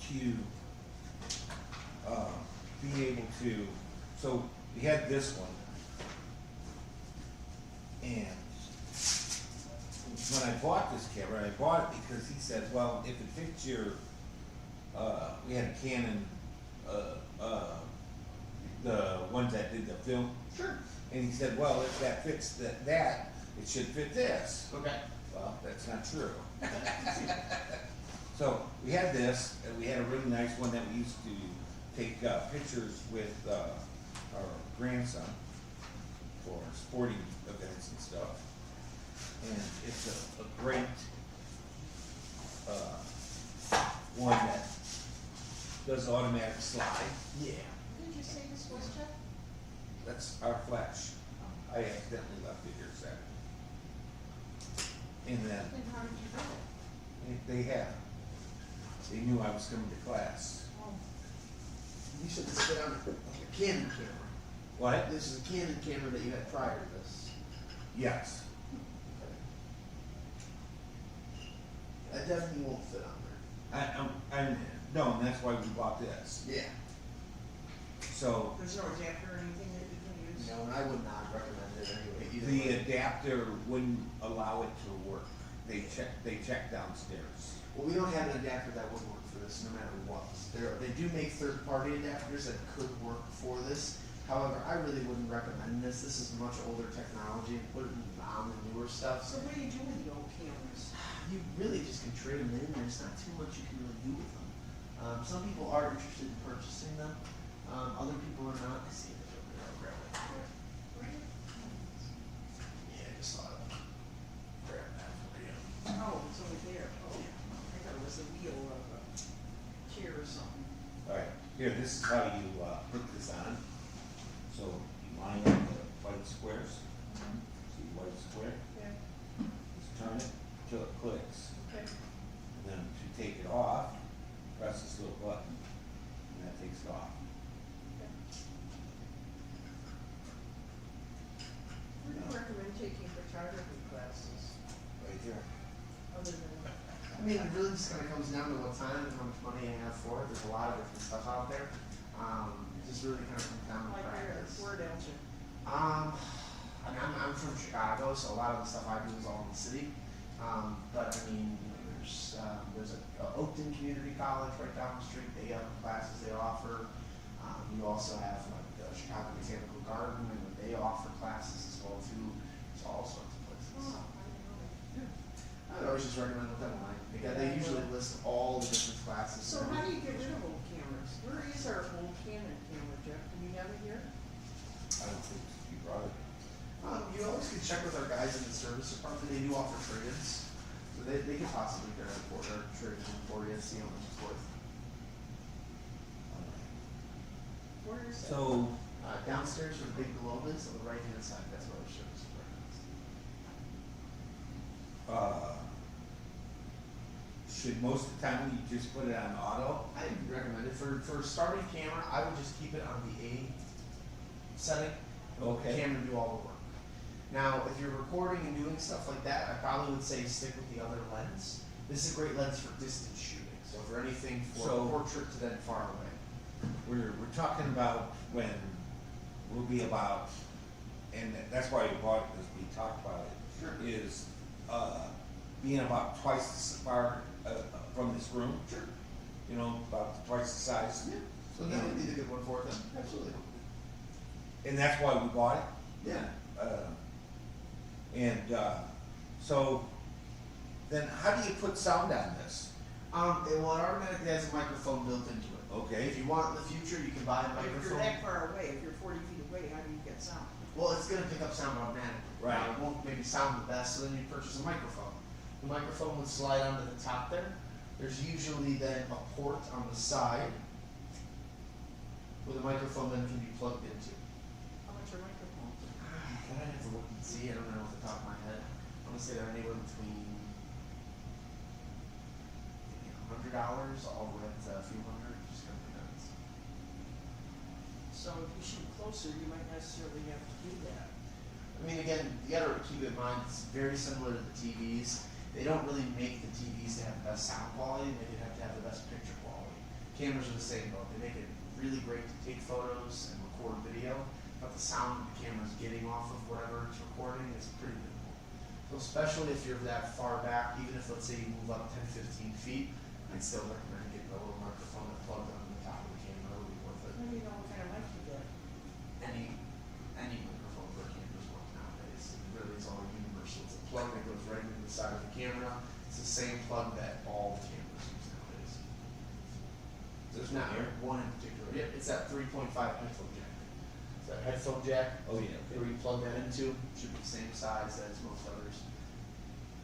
to, be able to, so we had this one. And when I bought this camera, I bought it because he said, well, if it fits your, we had a Canon, the ones that did the film. Sure. And he said, well, if that fits that, it should fit this. Okay. Well, that's not true. So, we had this, and we had a really nice one that we used to take pictures with our grandson for sporting events and stuff. And it's a great one that does automatic slide. Yeah. Did you say this was Jeff? That's our flash. I accidentally left it here Saturday. And then Then how did you get it? they had, they knew I was coming to class. Oh, You should just put on a Canon camera. What? This is a Canon camera that you had prior to this. Yes. That definitely won't fit on No, and that's why we bought this. there. Yeah. So, There's no adapter or anything that you can use? No, and I would not recommend it anyway either. the way. adapter wouldn't allow it to work. They checked downstairs. Well, we don't have an adapter that would work for this, no matter what. They do make third-party adapters that could work for this. However, I really wouldn't recommend this. This is much older technology. Put it on the newer stuff. So what do you do with the old cameras? You really just can trade them in. There's not too much you can really do with them. Some people are interested in purchasing them. Other people are not. I see it over there. I'll grab it. Yeah, I just thought I'd grab that for you. Oh, it's over there. Oh, I thought it was the wheel of a chair or something. Alright, here, this is how you, put this on. So, you line up the white squares. See white square? Yeah, Just turn it till it clicks. okay. And then to take it off, press this little button, and that takes it off. where do you recommend taking photography classes, Right here. other than, I mean, it really just kind of comes down to what time and how much money you have for it. There's a lot of different stuff out there. It just really kind of comes down to Like practice. where else? I mean, I'm from Chicago, so a lot of the stuff I do is all in the city. But I mean, you know, there's a Oakton Community College right down the street. They have classes they offer. You also have like the Chicago Botanical Garden, and they offer classes as well too. So all sorts of places. oh, I don't know. I would always just recommend with them online. They usually list all the different classes. So how do you get rid of old cameras? Where is our old Canon camera, Jeff? Do we have it here? I don't think you brought it. You always can check with our guys in the service department. They do offer trade-ins, so they could possibly get a report or trade-in for you and see how much it's worth. Where is it? So, Downstairs where the big globe is, on the right-hand side, that's where our service department is. should most of the time you just put it on auto? I recommend it for starting camera. I would just keep it on the A setting. Okay. The camera do all the work. Now, if you're recording and doing stuff like that, I probably would say stick with the other lens. This is a great lens for distance shooting. So for anything for So- portrait to then far away. We're talking about when we'll be about, and that's why you bought it, because we talked about it, Sure. is being about twice as far, from this room, Sure. you know, about twice the size. Yeah. So that would be the good one for it then. Absolutely. And that's why we bought it. Yeah. So, then how do you put sound on this? It automatically has a microphone built into it. Okay. If you want in the future, you can buy a If you're microphone. that far away, if you're 40 feet away, how do you get sound? Well, it's gonna pick up sound automatically. Right. Now, it won't maybe sound the best, so then you purchase a microphone. The microphone would slide onto the top there. There's usually then a port on the side where the microphone then can be plugged into. How much are microphones? Can I have to look and see? I don't know off the top of my head. I'm gonna say they're anywhere between maybe $100 all the way up to a few hundred, just kind of depends. So if you shoot closer, you might necessarily have to do that. I mean, again, you gotta keep in mind, it's very similar to the TVs. They don't really make the TVs to have the best sound quality, they have to have the best picture quality. Cameras are the same boat, they make it really great to take photos and record video, but the sound the camera's getting off of whatever it's recording is pretty minimal. So especially if you're that far back, even if let's say you move up 10, 15 feet, I'd still recommend getting a little microphone that plugs onto the top of the camera, it'll be worth it. How do you know what kind of mic you get? Any microphone for cameras work nowadays. It really is all universal. It's a plug that goes right into the side of the camera. It's the same plug that all cameras use nowadays. There's not one in particular. Yep, it's that 3.5 headphone jack. It's that headphone jack. Oh, yeah. Where you plug that into, should be the same size as most others.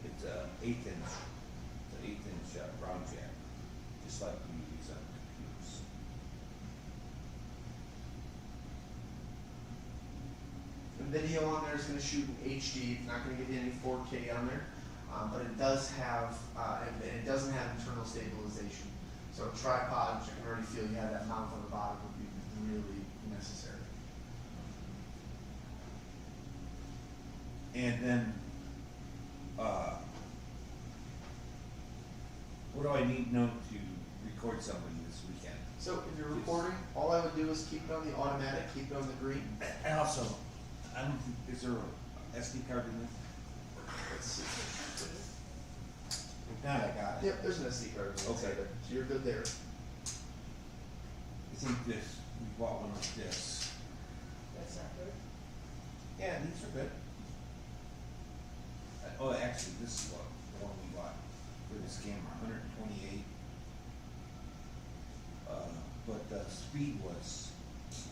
It's an 1/8 inch, it's an 1/8 inch round jack, just like we use on computers. The video on there is going to shoot in HD. It's not going to get any 4K on there, but it does have, and it doesn't have internal stabilization. So a tripod, which I can already feel you have that mount on the bottom, would be really necessary. And then, what do I need to know to record somebody this weekend? So if you're recording, all I would do is keep it on the automatic, keep it on the green. And also, I don't think, is there a SD card in there? Let's see. If not, I got it. Yep, there's an SD card inside Okay. there, so you're good there. I think this, we bought one like this. That's not good. Yeah, these are good. Oh, actually, this is what, the one we bought for this camera, 128. But the speed was,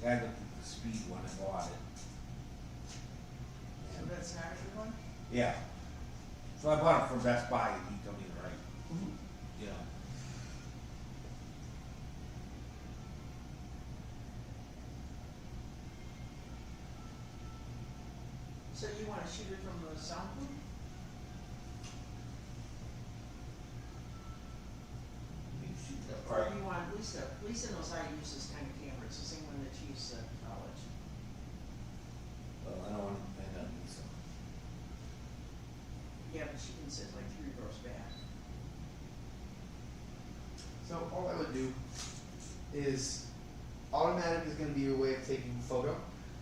I looked at the speed when I bought it. So And, that's not a good one? yeah. So I bought it from Best Buy and he told me the right, you know. So you wanna shoot it from the soundproof? You shoot that Or part. do you want, Lisa knows how to use this kind of camera, it's the same one that she used at college. Well, I don't want to depend on Lisa. Yeah, but she can sit like 3 rows back. So all I would do is, automatic is going to be your way of taking a photo.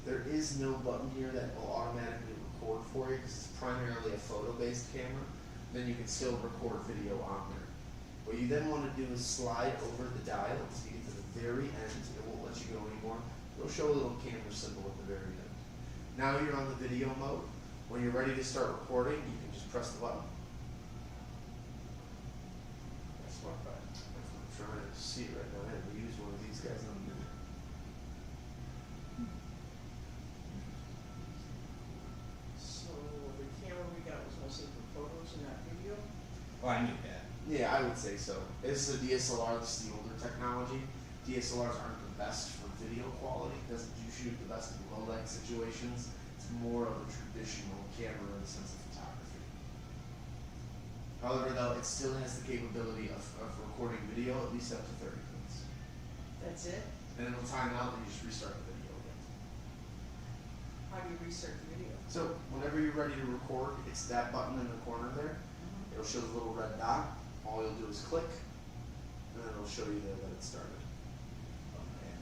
There is no button here that will automatically record for you because it's primarily a photo-based camera. Then you can still record video on there. What you then want to do is slide over the dial until you get to the very end. It won't let you go anymore. It'll show a little camera symbol at the very end. Now you're on the video mode. When you're ready to start recording, you can just press the button. That's what I'm trying to see right now. I haven't used one of these guys on the So the camera we got was mostly for photos and not video? Oh, I knew that. Yeah, I would say so. This is a DSLR, this is the older technology. DSLRs aren't the best for video quality, doesn't you shoot the best in low light situations. It's more of a traditional camera in the sense of photography. However though, it still has the capability of recording video at least up to 30 minutes. That's it? Then it'll time out and you just restart the video again. How do you restart the video? So whenever you're ready to record, it's that button in the corner there. It'll show the little red dot. All you'll do is click, and then it'll show you there that it started. Okay.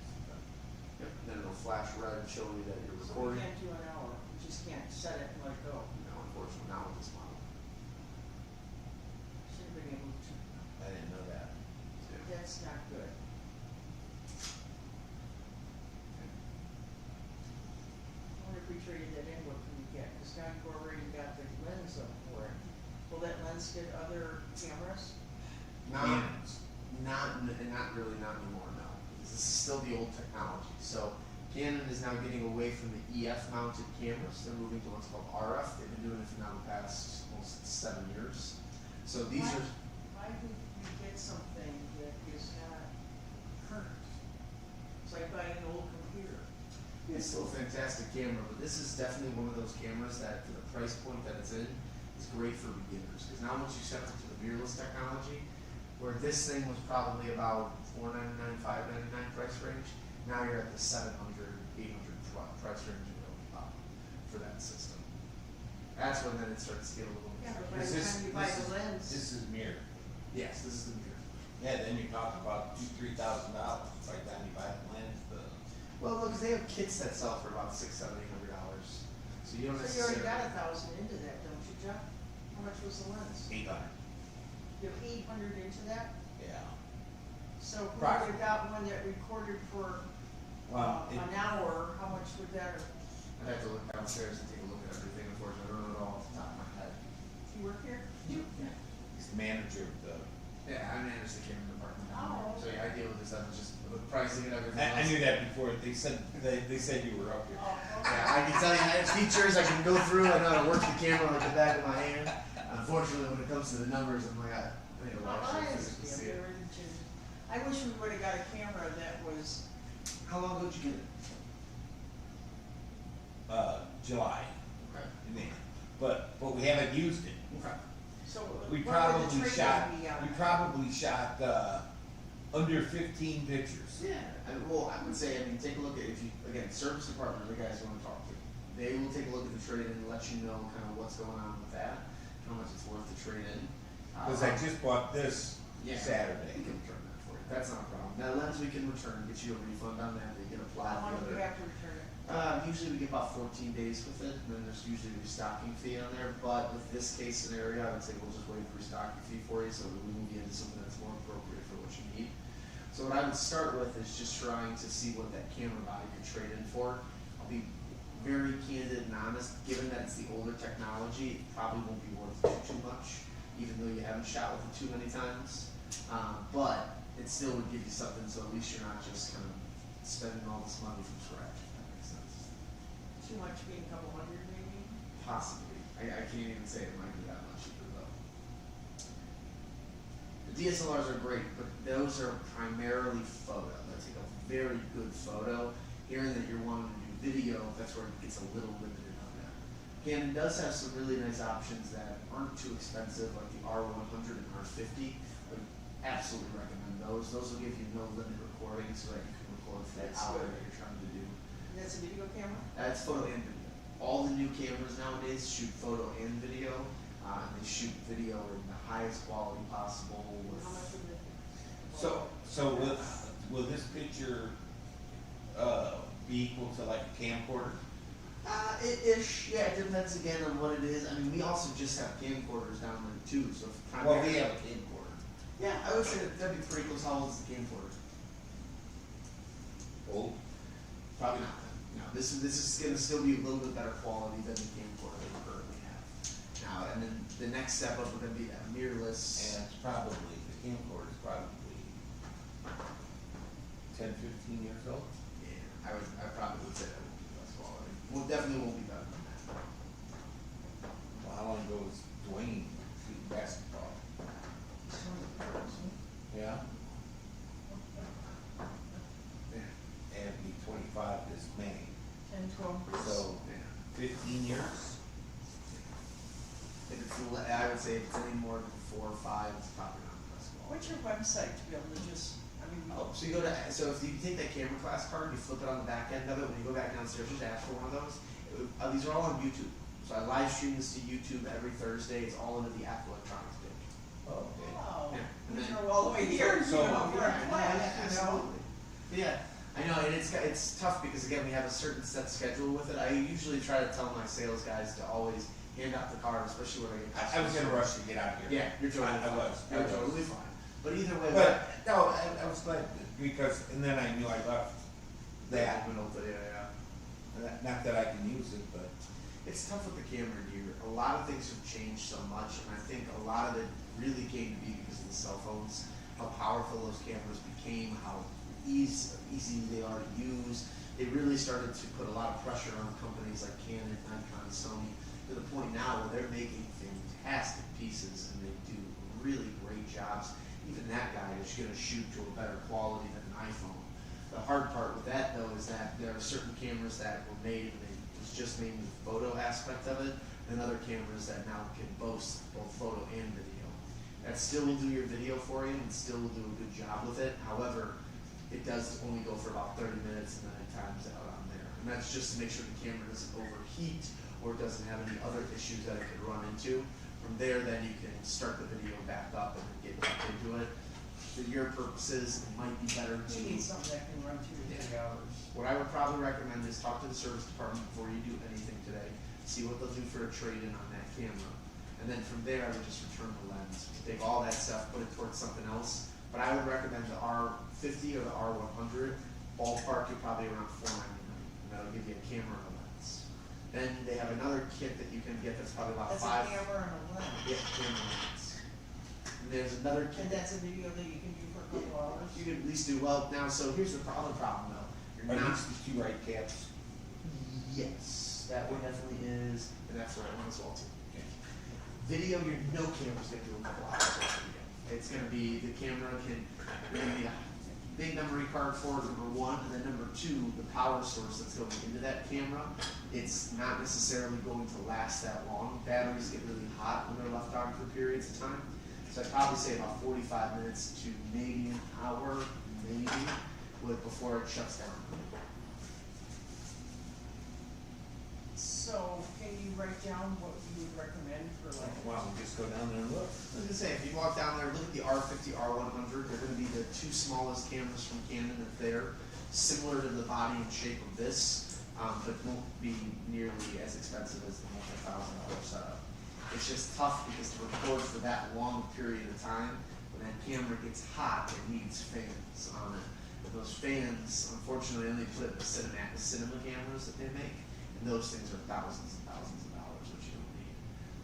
Yep. Then it'll flash red showing you that you're So we recording. can't do an hour, we just can't set it and let it go. No, unfortunately, not with this model. that's not good. I wonder if we traded that in, what can we get? Cause now you've already got the lens up for it. Will that lens fit other cameras? Cannons. Not really, not anymore, no. This is still the old technology. So Canon is now getting away from the EF mounted cameras. They're moving to what's called RF. They've been doing it for now the past almost 7 years. So these Why- are, Why would we get something that is not current? It's like buying an old computer. it's still a fantastic camera, but this is definitely one of those cameras that, for the price point that it's in, is great for beginners. Because now once you step into the mirrorless technology, where this thing was probably about $499, $599 price range, now you're at the $700, $800 price range for that system. That's when then it starts to get a little bit. Yeah, but by Is the this- time you buy this the is- lens. This is mirror. Yes, this is the mirror. Yeah, then you're talking about $2,000-$3,000 by the time you buy the lens, Well, look, they have kits that sell for about $600, $700, so you don't So you already necessarily. got 1,000 into that, don't you, Jeff? How much was the lens? $800. You have 800 into that? Yeah. So if we Approximately. would've got one that recorded for, Well, an hour, how much would that have, I'd have to look downstairs and take a look at everything, unfortunately, I don't know it all off the top of my head. you work here? he's the manager of the. Yeah, I manage the camera department. Oh, So yeah, I deal with this, I'm just, with pricing and everything I else. knew that before. They said you were up here. Oh, okay. Yeah, I can tell you, I have features I can go through, I know how to work the camera like the back of my hand. Unfortunately, when it comes to the numbers, I'm like, I need to Well, actually I physically see it. understand. I wish we would've got a camera that was, How long ago did you get it? July. Okay. But we haven't used it. Okay. so We what would the probably trade-in shot, be on we it? probably shot, under 15 pictures. Yeah, well, I would say, I mean, take a look at, if you, again, service department are the guys you wanna talk to. They will take a look at the trade-in and let you know kind of what's going on with that, how much it's worth to trade in. Cause I just bought this Yeah. Saturday. We can return that for you, that's not a problem. That lens we can return, get you a refund on that, they can apply How long the do we other. have to return it? Usually we get about 14 days with it, and then there's usually a restocking fee on there, but with this case scenario, I would say we'll just waive the restocking fee for you, so we'll move you into something that's more appropriate for what you need. So what I would start with is just trying to see what that camera body could trade in for. I'll be very candid and honest, given that it's the older technology, it probably won't be worth too much, even though you haven't shot with it too many times. But it still would give you something, so at least you're not just kind of spending all this money from scratch, if that makes sense. Too much being a couple hundred maybe? Possibly. I can't even say it might be that much cheaper though. The DSLRs are great, but those are primarily photo. They take a very good photo. Hearing that you're wanting to do video, that's where it gets a little limited on that. Canon does have some really nice options that aren't too expensive, like the R100 and R50. I would absolutely recommend those. Those will give you no limit recording so that you can record for the That's hour good. that you're trying to do. And that's a video camera? That's photo and video. All the new cameras nowadays shoot photo and video, and they shoot video in the highest quality possible with. How much would it be? So will this picture, be equal to like a camcorder? Ish, yeah, it depends again on what it is. I mean, we also just have camcorders down there too, so. if Well, primarily- we have a camcorder. Yeah, I would say that'd be pretty close. How old is the camcorder? Old? Probably not. No, this is gonna still be a little bit better quality than the camcorder that we currently have. Now, and then the next step up would then be that mirrorless. And it's probably, the camcorder is probably 10, 15 years old. Yeah, I probably would say that won't be less quality. Well, definitely won't be better than that. Well, how long ago was Dwayne shooting basketball? Yeah? Yeah. And be 25 this May. 10, 12 years? So, Yeah. 15 years? If it's, I would say if it's any more than 4 or 5, it's probably not the best quality. What's your website to be able to just, I mean, Oh, so you go to, so if you take that camera class card, you flip it on the back end of it, when you go back downstairs, just ask for one of those. These are all on YouTube. So I live stream this to YouTube every Thursday, it's all under the Apple Electronics page. Oh, okay. wow, Yeah, and these then- are all the way here, you So- know, for a Yeah, class, you know? absolutely. Yeah, I know, and it's tough because again, we have a certain set schedule with it. I usually try to tell my sales guys to always hand out the card, especially when I get. I was in a rush to get out here. Yeah, you're totally I fine. was. You're totally fine. But either way, But, no, I glad, because, and then I knew I left that. Not that I can use it, but It's tough with the camera gear. A lot of things have changed so much, and I think a lot of it really came to be because of the cell phones, how powerful those cameras became, how easy they are to use. They really started to put a lot of pressure on companies like Canon, Nikon, Sony, to the point now where they're making fantastic pieces and they do really great jobs. Even that guy is going to shoot to a better quality than an iPhone. The hard part with that though is that there are certain cameras that were made and it was just made the photo aspect of it, and other cameras that now can boast both photo and video. That still will do your video for you and still will do a good job with it. However, it does only go for about 30 minutes and then it times out on there. And that's just to make sure the camera doesn't overheat or doesn't have any other issues that it could run into. From there, then you can start the video back up and get back into it. For your purposes, it might be better to. You need something that can run 2 to 3 hours. What I would probably recommend is talk to the service department before you do anything today. See what they'll do for a trade-in on that camera. And then from there, I would just return the lens. Take all that stuff, put it towards something else. But I would recommend the R50 or the R100. Ballpark, you're probably around $499. And that'll give you a camera and a lens. Then they have another kit that you can get that's probably about That's $5. a camera and a lens. Yeah, camera and lens. And there's another kit. And that's a video that you can do for a couple hours? You can at least do well. Now, so here's the other problem though. You're are not. these the 2 right caps? Yes, that one definitely is, and that's the right one as well too. Okay. Video, no camera's gonna do a couple hours of video. It's gonna be, the camera can, you're gonna need a big memory card for it, number one, and then number two, the power source that's going into that camera, it's not necessarily going to last that long. Batteries get really hot when they're left on for periods of time. So I'd probably say about 45 minutes to maybe an hour, maybe, before it shuts down. So, can you write down what you would recommend for like? Why don't we just go down there and look? I was gonna say, if you walk down there, look at the R50, R100, they're gonna be the 2 smallest cameras from Canon that's there, similar to the body and shape of this, but won't be nearly as expensive as the multi-$1,000 setup. It's just tough because to record for that long period of time, when that camera gets hot, it needs fans on it. But those fans, unfortunately, only put it in the cinema cameras that they make, and those things are thousands and thousands of dollars, which you don't need.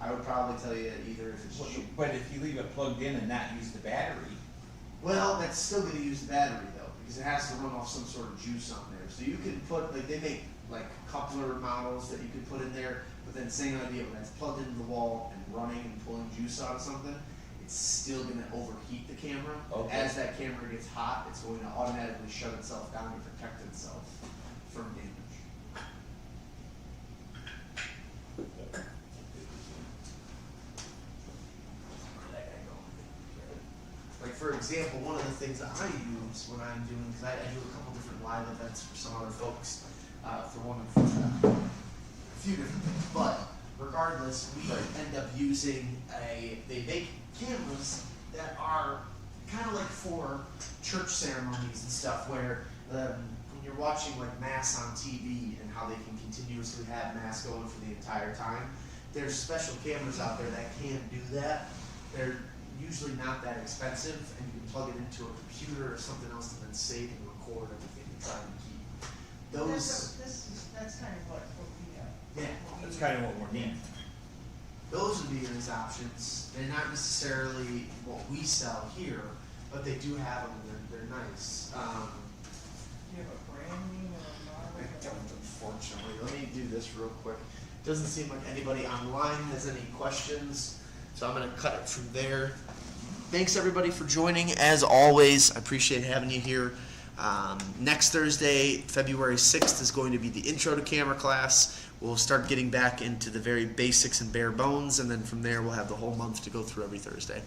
I would probably tell you either if it's cheap. But if you leave it plugged in and not use the battery, Well, that's still going to use the battery though, because it has to run off some sort of juice on there. So you can put, like they make like coupler models that you can put in there, but then same idea, when that's plugged into the wall and running and pulling juice out of something, it's still going to overheat the camera. Okay. As that camera gets hot, it's going to automatically shut itself down to protect itself from damage. Like for example, one of the things that I use when I'm doing, because I do a couple different live events for some other folks, for one of a few different things, but regardless, we end up using they make cameras that are kind of like for church ceremonies and stuff, where when you're watching like Mass on TV and how they can continuously have Mass going for the entire time, there's special cameras out there that can't do that. They're usually not that expensive, and you can plug it into a computer or something else and then save and record everything you're trying to keep. Those, That's kind of what we have. yeah, that's kind of what we're needing. those would be nice options. They're not necessarily what we sell here, but they do have them, and they're nice. Do you have a brand name or a I model? don't, unfortunately. Let me do this real quick. Doesn't seem like anybody online has any questions, so I'm going to cut it from there. Thanks everybody for joining. As always, I appreciate having you here. Next Thursday, February 6th, is going to be the intro to camera class. We'll start getting back into the very basics and bare bones, and then from there we'll have the whole month to go through every Thursday.